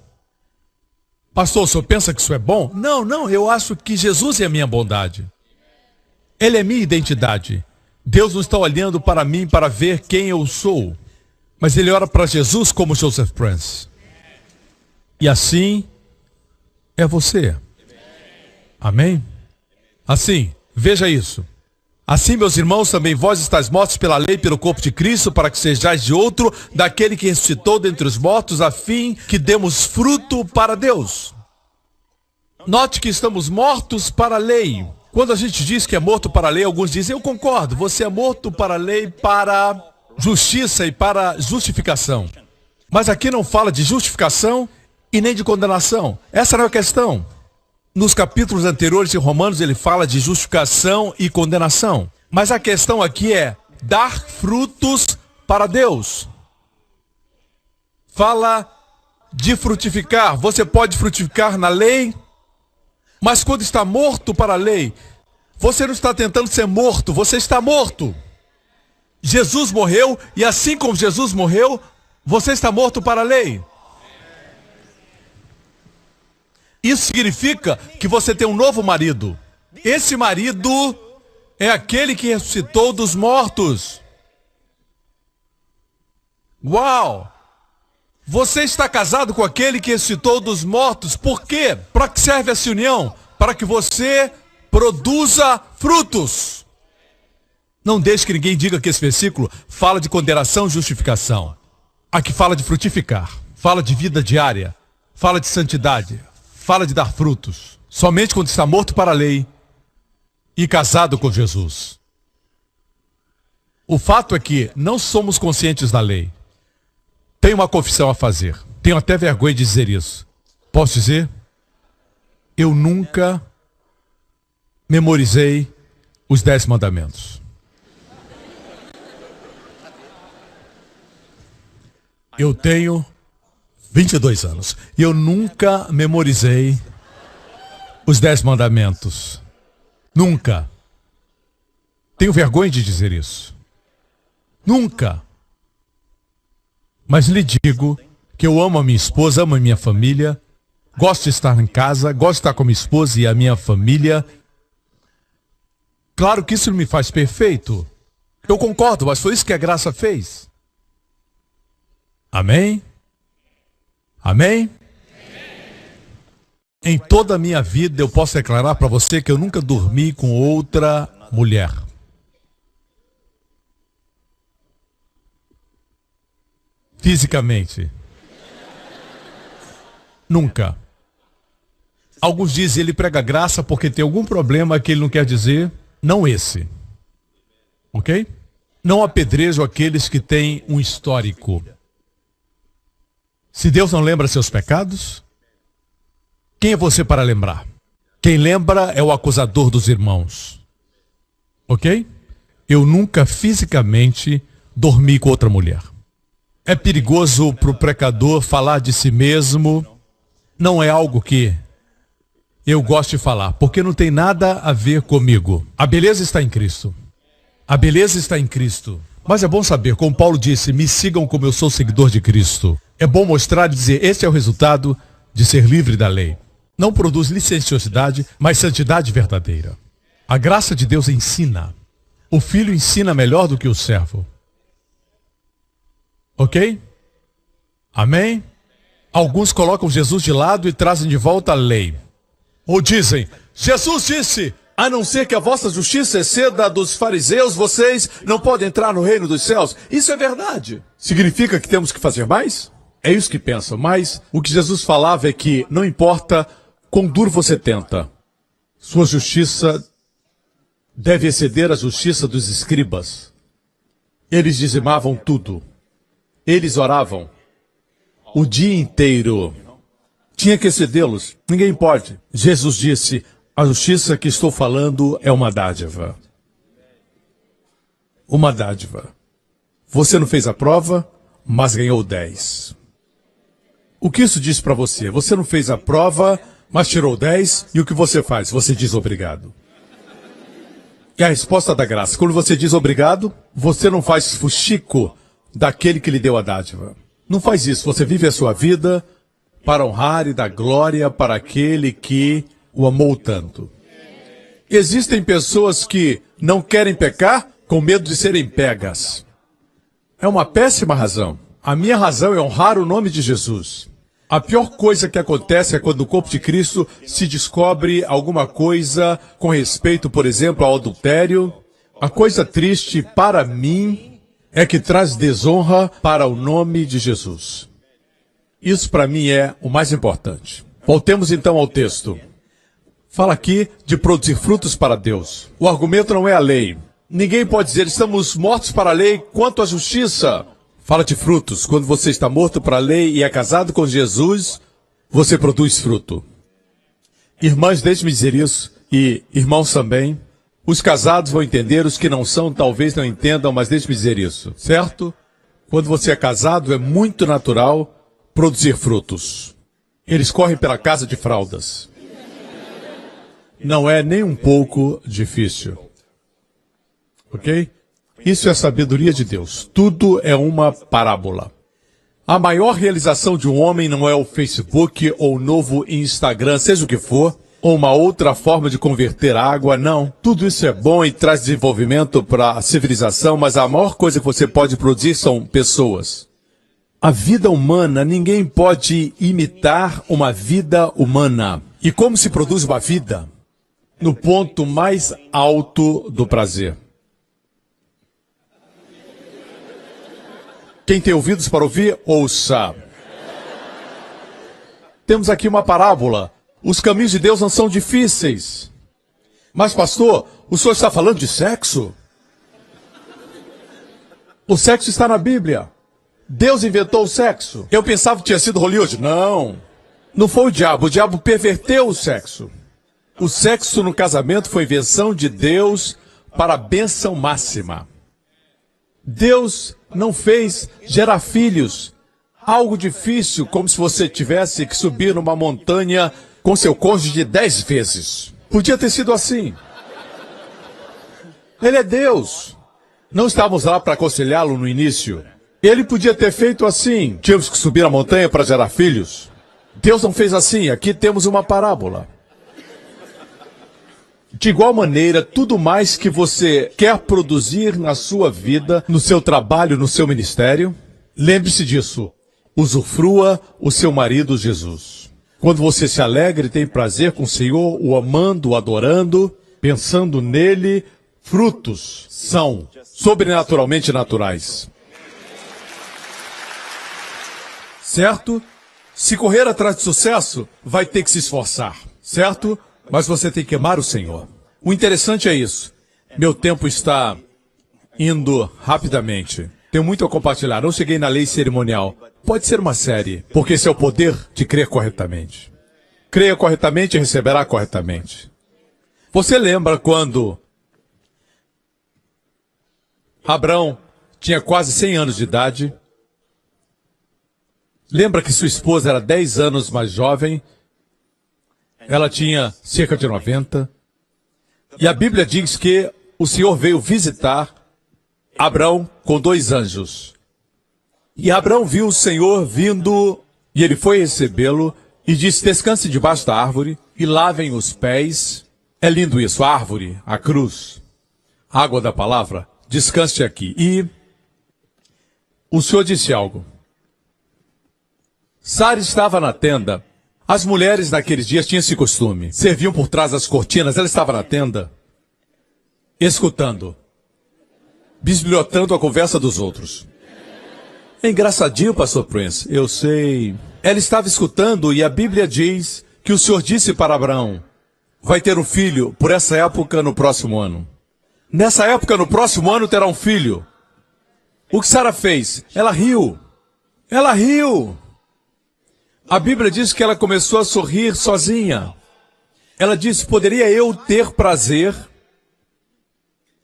Pastor, o senhor pensa que isso é bom? Não, eu acho que Jesus é a minha bondade. Ele é minha identidade. Deus não está olhando para mim para ver quem eu sou. Mas ele olha para Jesus como Joseph Prince. E assim é você. Amém? Assim, veja isso. Assim, meus irmãos, também vós estáis mortos pela lei, pelo corpo de Cristo, para que sejais de outro, daquele que ressuscitou dentre os mortos, a fim que demos fruto para Deus. Note que estamos mortos para a lei. Quando a gente diz que é morto para a lei, alguns dizem, eu concordo, você é morto para a lei, para justiça e para justificação. Mas aqui não fala de justificação e nem de condenação. Essa não é a questão. Nos capítulos anteriores de Romanos ele fala de justificação e condenação. Mas a questão aqui é dar frutos para Deus. Fala de frutificar. Você pode frutificar na lei, mas quando está morto para a lei, você não está tentando ser morto, você está morto. Jesus morreu e assim como Jesus morreu, você está morto para a lei. Isso significa que você tem um novo marido. Esse marido é aquele que ressuscitou dos mortos. Uau! Você está casado com aquele que ressuscitou dos mortos. Por quê? Para que serve essa união? Para que você produza frutos. Não deixe que ninguém diga que esse versículo fala de condenação e justificação. Aqui fala de frutificar, fala de vida diária, fala de santidade. Fala de dar frutos, somente quando está morto para a lei e casado com Jesus. O fato é que não somos conscientes da lei. Tenho uma confissão a fazer. Tenho até vergonha de dizer isso. Posso dizer? Eu nunca memorizei os 10 mandamentos. Eu tenho 22 anos. E eu nunca memorizei os 10 mandamentos. Nunca. Tenho vergonha de dizer isso. Nunca. Mas lhe digo que eu amo a minha esposa, amo a minha família. Gosto de estar em casa, gosto de estar com a minha esposa e a minha família. Claro que isso não me faz perfeito. Eu concordo, mas foi isso que a graça fez. Amém? Amém? Em toda a minha vida eu posso declarar para você que eu nunca dormi com outra mulher. Fisicamente. Nunca. Alguns dizem ele prega graça porque tem algum problema que ele não quer dizer. Não esse. Ok? Não apedrejo aqueles que têm um histórico. Se Deus não lembra seus pecados, quem é você para lembrar? Quem lembra é o acusador dos irmãos. Ok? Eu nunca fisicamente dormi com outra mulher. É perigoso para o pecador falar de si mesmo. Não é algo que eu gosto de falar, porque não tem nada a ver comigo. A beleza está em Cristo. A beleza está em Cristo. Mas é bom saber, como Paulo disse, me sigam como eu sou seguidor de Cristo. É bom mostrar e dizer, esse é o resultado de ser livre da lei. Não produz licenciosidade, mas santidade verdadeira. A graça de Deus ensina. O filho ensina melhor do que o servo. Ok? Amém? Alguns colocam Jesus de lado e trazem de volta a lei. Ou dizem, Jesus disse, a não ser que a vossa justiça exceda a dos fariseus, vocês não podem entrar no reino dos céus. Isso é verdade. Significa que temos que fazer mais? É isso que pensam, mas o que Jesus falava é que não importa quão duro você tenta, sua justiça deve exceder a justiça dos escribas. Eles dizimavam tudo. Eles oravam o dia inteiro. Tinha que excedê-los. Ninguém pode. Jesus disse, a justiça que estou falando é uma dádiva. Uma dádiva. Você não fez a prova, mas ganhou 10. O que isso diz para você? Você não fez a prova, mas tirou 10, e o que você faz? Você diz obrigado. É a resposta da graça. Quando você diz obrigado, você não faz fuxico daquele que lhe deu a dádiva. Não faz isso. Você vive a sua vida para honrar e dar glória para aquele que o amou tanto. Existem pessoas que não querem pecar com medo de serem pegas. É uma péssima razão. A minha razão é honrar o nome de Jesus. A pior coisa que acontece é quando no corpo de Cristo se descobre alguma coisa com respeito, por exemplo, ao adultério. A coisa triste para mim é que traz desonra para o nome de Jesus. Isso para mim é o mais importante. Voltemos então ao texto. Fala aqui de produzir frutos para Deus. O argumento não é a lei. Ninguém pode dizer, estamos mortos para a lei quanto à justiça. Fala de frutos. Quando você está morto para a lei e é casado com Jesus, você produz fruto. Irmãs, deixe-me dizer isso, e irmãos também. Os casados vão entender, os que não são talvez não entendam, mas deixe-me dizer isso, certo? Quando você é casado, é muito natural produzir frutos. Eles correm pela casa de fraldas. Não é nem um pouco difícil. Ok? Isso é sabedoria de Deus. Tudo é uma parábola. A maior realização de um homem não é o Facebook ou o novo Instagram, seja o que for, ou uma outra forma de converter água, não. Tudo isso é bom e traz desenvolvimento para a civilização, mas a maior coisa que você pode produzir são pessoas. A vida humana, ninguém pode imitar uma vida humana. E como se produz uma vida? No ponto mais alto do prazer. Quem tem ouvidos para ouvir, ouça. Temos aqui uma parábola. Os caminhos de Deus não são difíceis. Mas, pastor, o senhor está falando de sexo? O sexo está na Bíblia. Deus inventou o sexo. Eu pensava que tinha sido Hollywood. Não. Não foi o diabo perverteu o sexo. O sexo no casamento foi invenção de Deus para a bênção máxima. Deus não fez gerar filhos. Algo difícil, como se você tivesse que subir numa montanha com seu cônjuge 10 vezes. Podia ter sido assim. Ele é Deus. Não estávamos lá para aconselhá-lo no início. Ele podia ter feito assim. Tínhamos que subir a montanha para gerar filhos. Deus não fez assim. Aqui temos uma parábola. De igual maneira, tudo mais que você quer produzir na sua vida, no seu trabalho, no seu ministério, lembre-se disso. Usufrua o seu marido Jesus. Quando você se alegra e tem prazer com o Senhor, o amando, o adorando, pensando nele, frutos são sobrenaturalmente naturais. Certo? Se correr atrás de sucesso, vai ter que se esforçar. Certo? Mas você tem que amar o Senhor. O interessante é isso. Meu tempo está indo rapidamente. Tenho muito a compartilhar. Não cheguei na lei cerimonial. Pode ser uma série, porque esse é o poder de crer corretamente. Creia corretamente e receberá corretamente. Você lembra quando Abraão tinha quase 100 anos de idade? Lembra que sua esposa era 10 anos mais jovem? Ela tinha cerca de 90. E a Bíblia diz que o Senhor veio visitar Abraão com 2 anjos. E Abraão viu o Senhor vindo, e ele foi recebê-lo, e disse: descanse debaixo da árvore e lavem os pés. É lindo isso, a árvore, a cruz, a água da palavra, descanse aqui. E o Senhor disse algo. Sara estava na tenda. As mulheres naqueles dias tinham esse costume. Serviam por trás das cortinas, ela estava na tenda, escutando, bisbilhotando a conversa dos outros. É engraçadinho, pastor Prince, eu sei. Ela estava escutando e a Bíblia diz que o Senhor disse para Abraão: vai ter um filho por essa época no próximo ano. Nessa época, no próximo ano, terá um filho. O que Sara fez? Ela riu. Ela riu. A Bíblia diz que ela começou a sorrir sozinha. Ela disse: poderia eu ter prazer,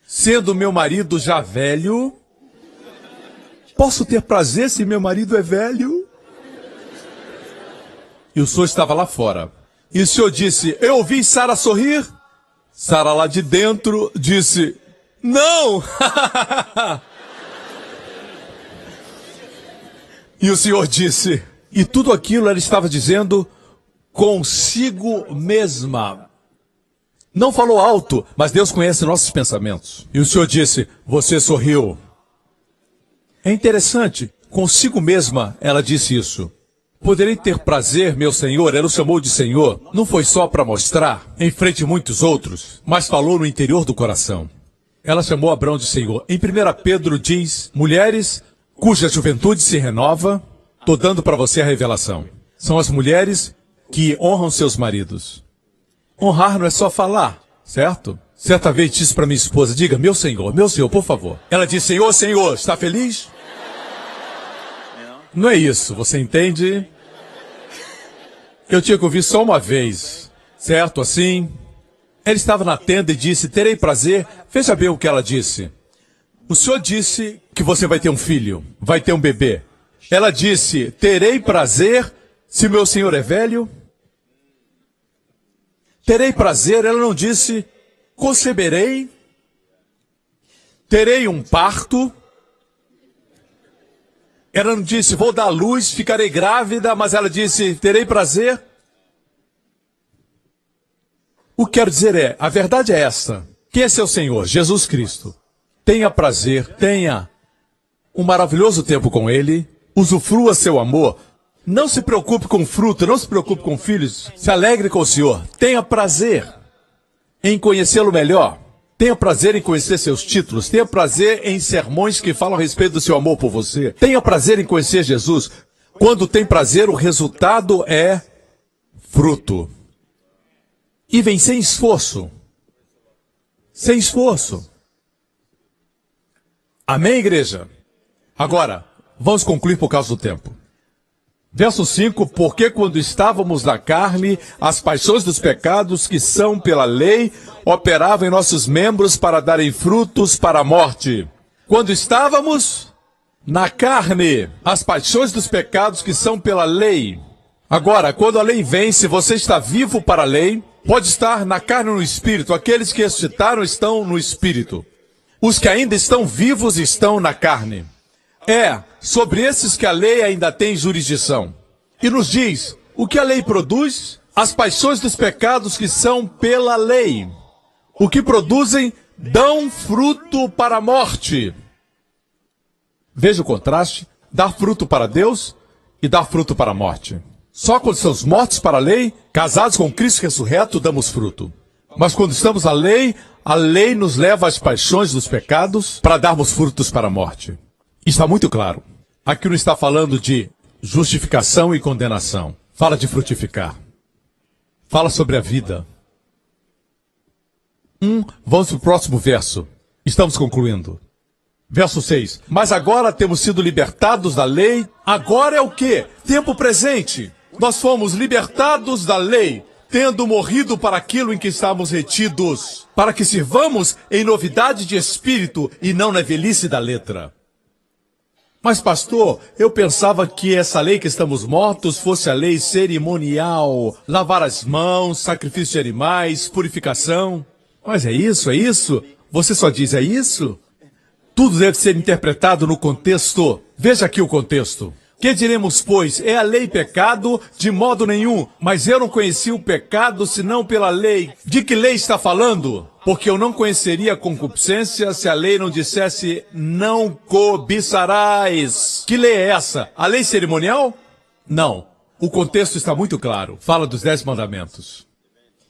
sendo meu marido já velho? Posso ter prazer se meu marido é velho? E o Senhor estava lá fora. E o Senhor disse: eu ouvi Sara sorrir. Sara lá de dentro disse: não! E o Senhor disse, e tudo aquilo ela estava dizendo consigo mesma. Não falou alto, mas Deus conhece nossos pensamentos. E o Senhor disse: você sorriu. É interessante, consigo mesma ela disse isso. Poderei ter prazer, meu Senhor, ela o chamou de Senhor. Não foi só para mostrar, em frente a muitos outros, mas falou no interior do coração. Ela chamou Abraão de Senhor. Em 1 Pedro diz: mulheres cuja juventude se renova, estou dando para você a revelação. São as mulheres que honram seus maridos. Honrar não é só falar, certo? Certa vez disse para minha esposa: diga, meu Senhor, por favor. Ela disse: Senhor, Senhor, está feliz? Não é isso, você entende? Eu tinha que ouvir só uma vez, certo? Assim. Ela estava na tenda e disse: terei prazer. Veja bem o que ela disse. O Senhor disse que você vai ter um filho, vai ter um bebê. Ela disse: terei prazer se meu Senhor é velho. Terei prazer, ela não disse conceberei. Terei um parto. Ela não disse vou dar luz, ficarei grávida, mas ela disse terei prazer. O que quero dizer é, a verdade é esta. Quem é seu Senhor? Jesus Cristo. Tenha prazer, tenha um maravilhoso tempo com Ele, usufrua seu amor. Não se preocupe com fruto, não se preocupe com filhos, se alegre com o Senhor. Tenha prazer em conhecê-lo melhor. Tenha prazer em conhecer seus títulos. Tenha prazer em sermões que falam a respeito do seu amor por você. Tenha prazer em conhecer Jesus. Quando tem prazer, o resultado é fruto. E vem sem esforço. Sem esforço. Amém, igreja? Agora, vamos concluir por causa do tempo. Verso 5, porque quando estávamos na carne, as paixões dos pecados que são pela lei, operavam em nossos membros para darem frutos para a morte. Quando estávamos na carne, as paixões dos pecados que são pela lei. Agora, quando a lei vem, se você está vivo para a lei, pode estar na carne ou no espírito. Aqueles que ressuscitaram estão no espírito. Os que ainda estão vivos estão na carne. É sobre esses que a lei ainda tem jurisdição. E nos diz, o que a lei produz? As paixões dos pecados que são pela lei. O que produzem, dão fruto para a morte. Veja o contraste, dar fruto para Deus e dar fruto para a morte. Só quando estamos mortos para a lei, casados com Cristo ressurreto, damos fruto. Mas quando estamos na lei, a lei nos leva às paixões dos pecados para darmos frutos para a morte. Está muito claro. Aqui não está falando de justificação e condenação. Fala de frutificar. Fala sobre a vida. Vamos para o próximo verso. Estamos concluindo. Verso 6. Mas agora temos sido libertados da lei. Agora é o quê? Tempo presente. Nós fomos libertados da lei, tendo morrido para aquilo em que estávamos retidos, para que sirvamos em novidade de espírito e não na velhice da letra. Mas pastor, eu pensava que essa lei que estamos mortos fosse a lei cerimonial, lavar as mãos, sacrifício de animais, purificação. Mas é isso, é isso? Você só diz é isso? Tudo deve ser interpretado no contexto. Veja aqui o contexto. Que diremos, pois? É a lei pecado? De modo nenhum. Mas eu não conheci o pecado senão pela lei. De que lei está falando? Porque eu não conheceria a concupiscência se a lei não dissesse não cobiçarás. Que lei é essa? A lei cerimonial? Não. O contexto está muito claro. Fala dos 10 mandamentos.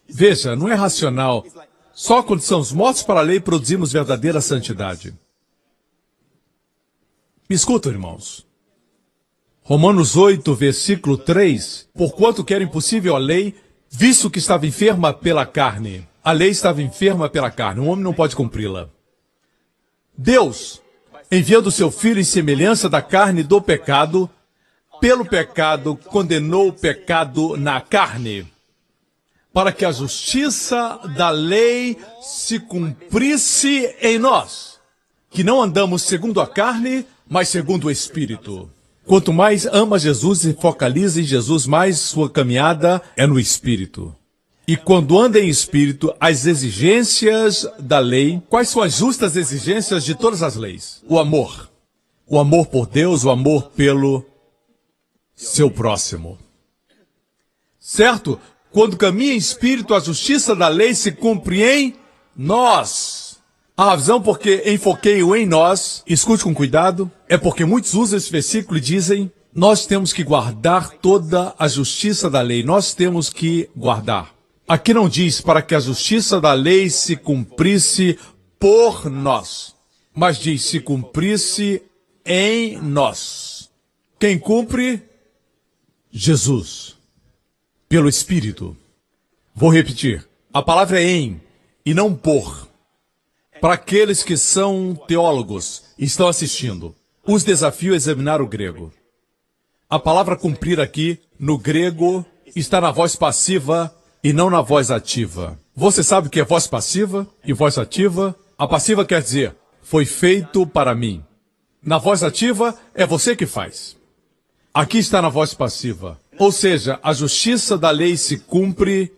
Veja, não é racional. Só quando somos mortos para a lei produzimos verdadeira santidade. Me escutam, irmãos. Romanos 8, versículo 3. Porquanto que era impossível a lei, visto que estava enferma pela carne. A lei estava enferma pela carne. Um homem não pode cumpri-la. Deus, enviando seu Filho em semelhança da carne do pecado, pelo pecado condenou o pecado na carne, para que a justiça da lei se cumprisse em nós, que não andamos segundo a carne, mas segundo o Espírito. Quanto mais ama Jesus e focaliza em Jesus, mais sua caminhada é no Espírito. E quando anda em Espírito, as exigências da lei, quais são as justas exigências de todas as leis? O amor. O amor por Deus, o amor pelo seu próximo. Certo? Quando caminha em Espírito, a justiça da lei se cumpre em nós. A razão porque enfoquei o em nós, escute com cuidado, é porque muitos usam esse versículo e dizem, nós temos que guardar toda a justiça da lei, nós temos que guardar. Aqui não diz para que a justiça da lei se cumprisse por nós, mas diz se cumprisse em nós. Quem cumpre? Jesus, pelo Espírito. Vou repetir, a palavra é em e não por. Para aqueles que são teólogos e estão assistindo, os desafio a examinar o grego. A palavra cumprir aqui, no grego, está na voz passiva e não na voz ativa. Você sabe o que é voz passiva e voz ativa? A passiva quer dizer, foi feito para mim. Na voz ativa, é você que faz. Aqui está na voz passiva. Ou seja, a justiça da lei se cumpre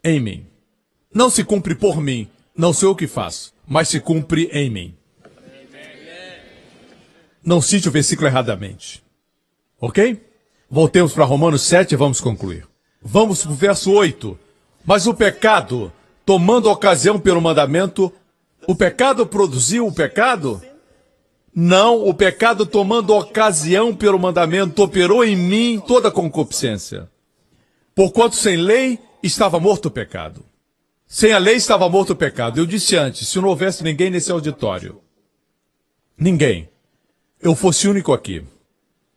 em mim. Não se cumpre por mim, não sou eu que faço, mas se cumpre em mim. Não cite o versículo erradamente. Ok? Voltemos para Romanos 7 e vamos concluir. Vamos para o verso 8. Mas o pecado, tomando ocasião pelo mandamento, o pecado produziu o pecado? Não, o pecado tomando ocasião pelo mandamento operou em mim toda concupiscência. Porquanto sem lei estava morto o pecado. Sem a lei estava morto o pecado. Eu disse antes, se não houvesse ninguém nesse auditório, ninguém, eu fosse único aqui,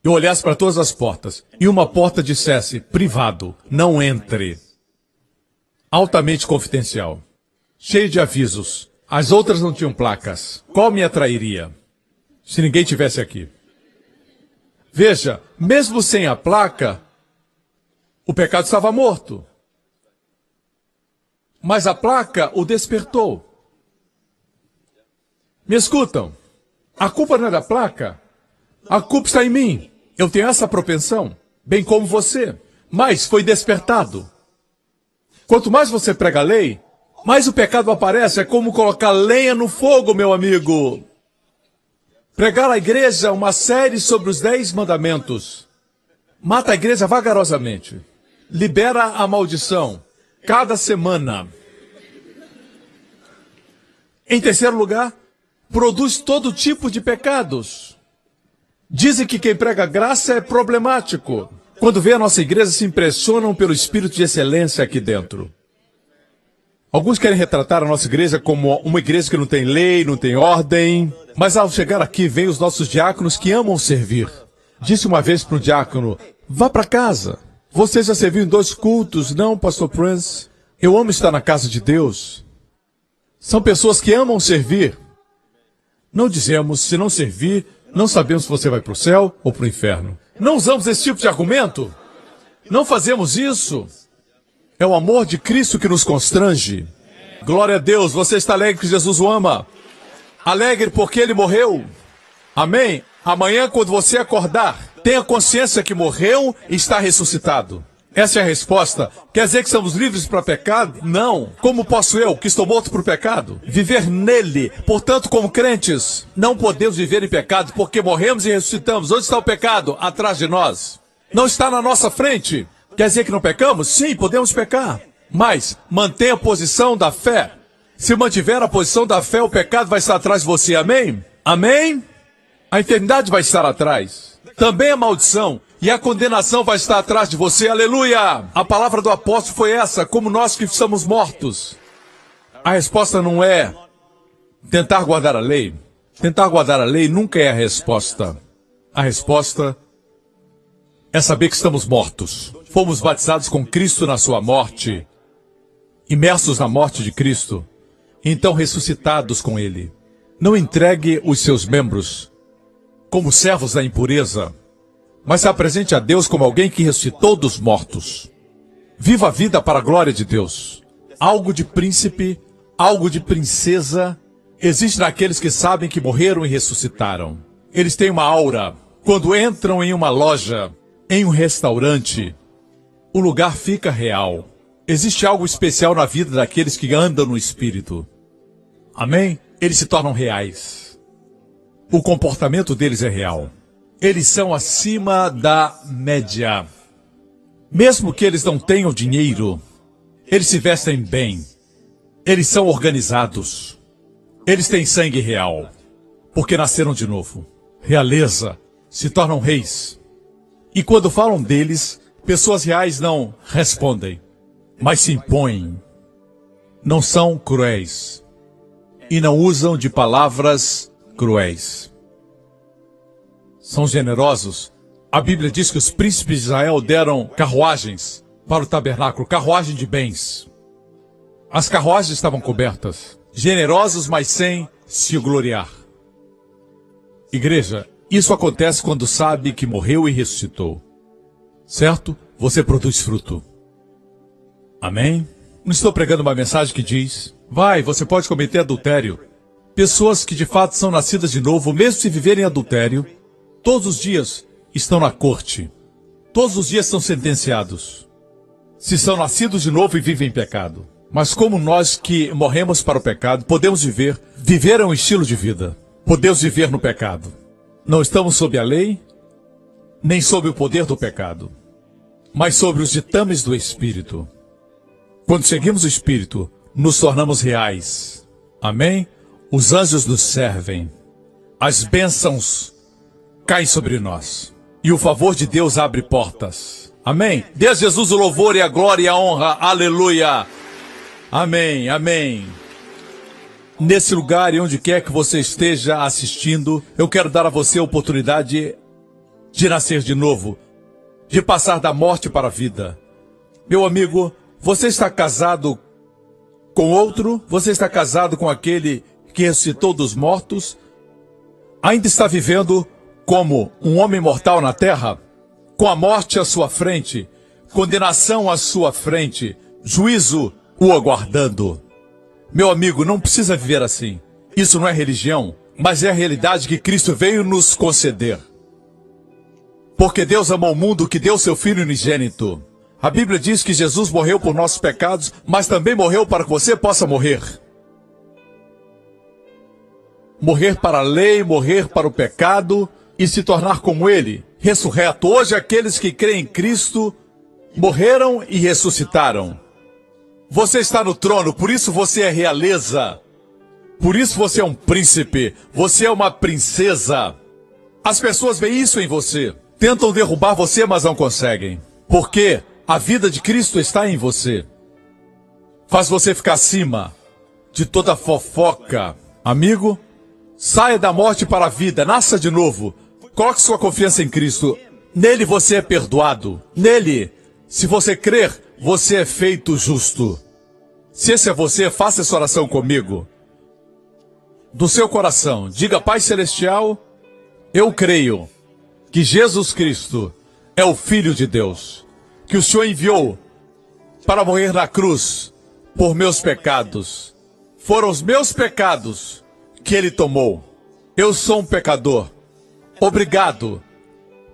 eu olhasse para todas as portas, e uma porta dissesse, privado, não entre, altamente confidencial, cheio de avisos, as outras não tinham placas, qual me atrairia? Se ninguém tivesse aqui. Veja, mesmo sem a placa, o pecado estava morto. Mas a placa o despertou. Me escutam? A culpa não é da placa. A culpa está em mim. Eu tenho essa propensão, bem como você. Mas foi despertado. Quanto mais você prega a lei, mais o pecado aparece. É como colocar lenha no fogo, meu amigo. Pregar à igreja uma série sobre os 10 mandamentos. Mata a igreja vagarosamente. Libera a maldição. Cada semana. Em terceiro lugar, produz todo tipo de pecados. Dizem que quem prega graça é problemático. Quando vê a nossa igreja, se impressionam pelo espírito de excelência aqui dentro. Alguns querem retratar a nossa igreja como uma igreja que não tem lei, não tem ordem. Mas ao chegar aqui, vem os nossos diáconos que amam servir. Disse uma vez para o diácono, vá para casa. Você já serviu em 2 cultos? Não, pastor Prince. Eu amo estar na casa de Deus. São pessoas que amam servir. Não dizemos, se não servir, não sabemos se você vai para o céu ou para o inferno. Não usamos esse tipo de argumento. Não fazemos isso. É o amor de Cristo que nos constrange. Glória a Deus, você está alegre que Jesus o ama. Alegre porque ele morreu. Amém? Amanhã, quando você acordar, tenha consciência que morreu e está ressuscitado. Essa é a resposta. Quer dizer que somos livres para pecado? Não. Como posso eu, que estou morto para o pecado, viver nele? Portanto, como crentes, não podemos viver em pecado porque morremos e ressuscitamos. Onde está o pecado? Atrás de nós. Não está na nossa frente. Quer dizer que não pecamos? Sim, podemos pecar. Mas mantenha a posição da fé. Se mantiver a posição da fé, o pecado vai estar atrás de você. Amém? Amém? A eternidade vai estar atrás. Também a maldição. E a condenação vai estar atrás de você, aleluia! A palavra do apóstolo foi essa, como nós que estamos mortos. A resposta não é tentar guardar a lei. Tentar guardar a lei nunca é a resposta. A resposta é saber que estamos mortos. Fomos batizados com Cristo na sua morte, imersos na morte de Cristo, então ressuscitados com Ele. Não entregue os seus membros como servos da impureza, mas se apresente a Deus como alguém que ressuscitou dos mortos. Viva a vida para a glória de Deus. Algo de príncipe, algo de princesa, existe naqueles que sabem que morreram e ressuscitaram. Eles têm uma aura. Quando entram em uma loja, em um restaurante, o lugar fica real. Existe algo especial na vida daqueles que andam no Espírito. Amém? Eles se tornam reais. O comportamento deles é real. Eles são acima da média. Mesmo que eles não tenham dinheiro, eles se vestem bem. Eles são organizados. Eles têm sangue real, porque nasceram de novo. Realeza, se tornam reis. E quando falam deles, pessoas reais não respondem, mas se impõem. Não são cruéis. E não usam de palavras cruéis. São generosos. A Bíblia diz que os príncipes de Israel deram carruagens para o tabernáculo, carruagem de bens. As carruagens estavam cobertas. Generosos, mas sem se gloriar. Igreja, isso acontece quando sabe que morreu e ressuscitou. Certo? Você produz fruto. Amém? Não estou pregando uma mensagem que diz: vai, você pode cometer adultério. Pessoas que de fato são nascidas de novo, mesmo se viverem adultério, todos os dias estão na corte. Todos os dias são sentenciados. Se são nascidos de novo e vivem em pecado. Mas como nós que morremos para o pecado, podemos viver. Viver é um estilo de vida. Podemos viver no pecado. Não estamos sob a lei, nem sob o poder do pecado, mas sobre os ditames do Espírito. Quando seguimos o Espírito, nos tornamos reais. Amém? Os anjos nos servem. As bênçãos caem sobre nós. E o favor de Deus abre portas. Amém? Dê a Jesus o louvor e a glória e a honra. Aleluia. Amém, amém. Nesse lugar e onde quer que você esteja assistindo, eu quero dar a você a oportunidade de nascer de novo, de passar da morte para a vida. Meu amigo, você está casado com outro? Você está casado com aquele que ressuscitou dos mortos? Ainda está vivendo como um homem mortal na terra? Com a morte à sua frente, condenação à sua frente, juízo o aguardando. Meu amigo, não precisa viver assim. Isso não é religião, mas é a realidade que Cristo veio nos conceder. Porque Deus amou o mundo que deu seu Filho unigênito. A Bíblia diz que Jesus morreu por nossos pecados, mas também morreu para que você possa morrer. Morrer para a lei, morrer para o pecado e se tornar como Ele, ressurreto. Hoje aqueles que creem em Cristo morreram e ressuscitaram. Você está no trono, por isso você é realeza. Por isso você é um príncipe, você é uma princesa. As pessoas veem isso em você. Tentam derrubar você, mas não conseguem. Porque a vida de Cristo está em você. Faz você ficar acima de toda fofoca. Amigo, saia da morte para a vida, nasça de novo. Coloque sua confiança em Cristo. Nele você é perdoado. Nele, se você crer, você é feito justo. Se esse é você, faça essa oração comigo. Do seu coração, diga: Pai Celestial, eu creio que Jesus Cristo é o Filho de Deus, que o Senhor enviou para morrer na cruz por meus pecados. Foram os meus pecados que Ele tomou. Eu sou um pecador. Obrigado,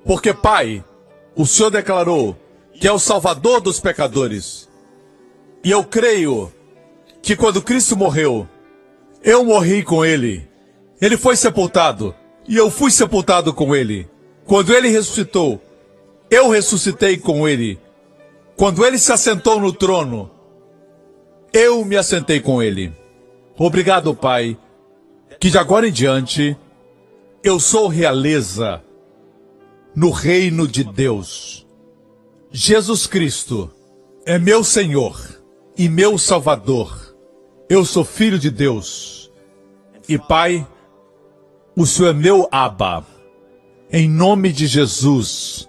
porque Pai, o Senhor declarou que é o Salvador dos pecadores. E eu creio que quando Cristo morreu, eu morri com Ele. Ele foi sepultado e eu fui sepultado com Ele. Quando Ele ressuscitou, eu ressuscitei com Ele. Quando Ele se assentou no trono, eu me assentei com Ele. Obrigado, Pai, que de agora em diante eu sou realeza no reino de Deus. Jesus Cristo é meu Senhor e meu Salvador. Eu sou filho de Deus. E Pai, o Senhor é meu Abba. Em nome de Jesus.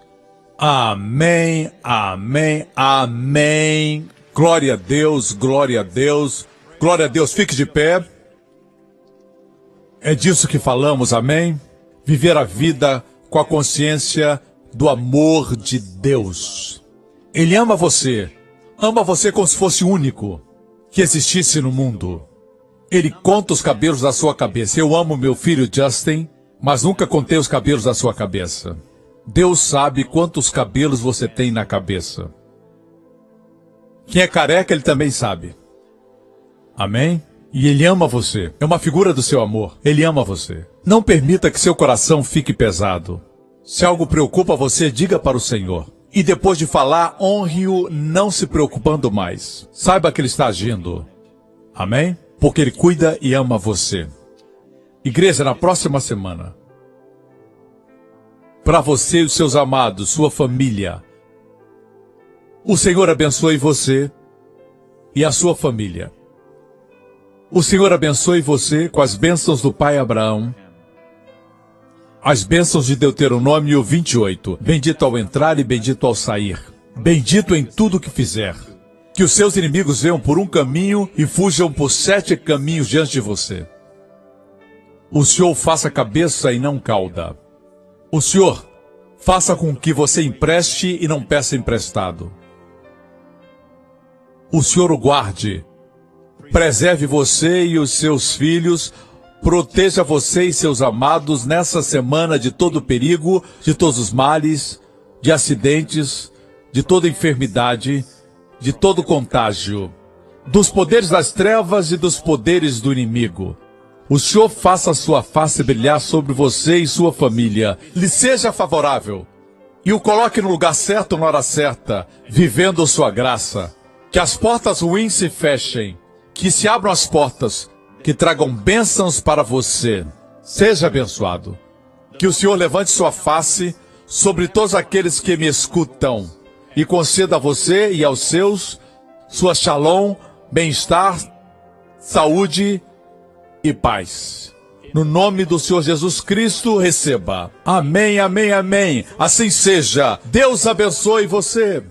Amém, amém, amém. Glória a Deus, glória a Deus. Glória a Deus, fique de pé. É disso que falamos, amém? Viver a vida com a consciência do amor de Deus. Ele ama você como se fosse o único que existisse no mundo. Ele conta os cabelos da sua cabeça. Eu amo meu filho Justin, mas nunca contei os cabelos da sua cabeça. Deus sabe quantos cabelos você tem na cabeça. Quem é careca, ele também sabe. Amém? E Ele ama você. É uma figura do seu amor. Ele ama você. Não permita que seu coração fique pesado. Se algo preocupa você, diga para o Senhor. E depois de falar, honre-o não se preocupando mais. Saiba que Ele está agindo. Amém? Porque Ele cuida e ama você. Igreja, na próxima semana, para você e os seus amados, sua família, o Senhor abençoe você e a sua família. O Senhor abençoe você com as bênçãos do pai Abraão, as bênçãos de Deuteronômio 28. Bendito ao entrar e bendito ao sair. Bendito em tudo que fizer. Que os seus inimigos venham por um caminho e fujam por 7 caminhos diante de você. O Senhor faça cabeça e não cauda. O Senhor faça com que você empreste e não peça emprestado. O Senhor o guarde. Preserve você e os seus filhos, proteja você e seus amados nessa semana de todo perigo, de todos os males, de acidentes, de toda enfermidade, de todo contágio, dos poderes das trevas e dos poderes do inimigo. O Senhor faça a sua face brilhar sobre você e sua família, lhe seja favorável, e o coloque no lugar certo na hora certa, vivendo sua graça. Que as portas ruins se fechem, que se abram as portas, que tragam bênçãos para você. Seja abençoado. Que o Senhor levante sua face sobre todos aqueles que me escutam e conceda a você e aos seus sua shalom, bem-estar, saúde e paz. No nome do Senhor Jesus Cristo, receba. Amém, amém, amém. Assim seja. Deus abençoe você.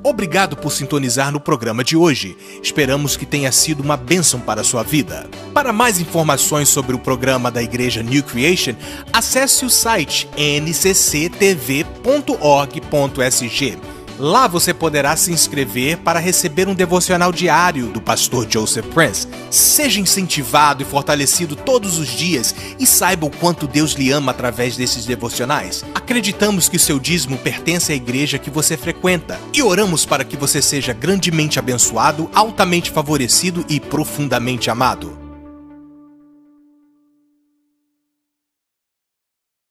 Obrigado por sintonizar no programa de hoje. Esperamos que tenha sido uma bênção para a sua vida. Para mais informações sobre o programa da Igreja New Creation, acesse o site ncctv.org.sg. Lá você poderá se inscrever para receber um devocional diário do pastor Joseph Prince. Seja incentivado e fortalecido todos os dias e saiba o quanto Deus lhe ama através desses devocionais. Acreditamos que seu dízimo pertence à igreja que você frequenta e oramos para que você seja grandemente abençoado, altamente favorecido e profundamente amado.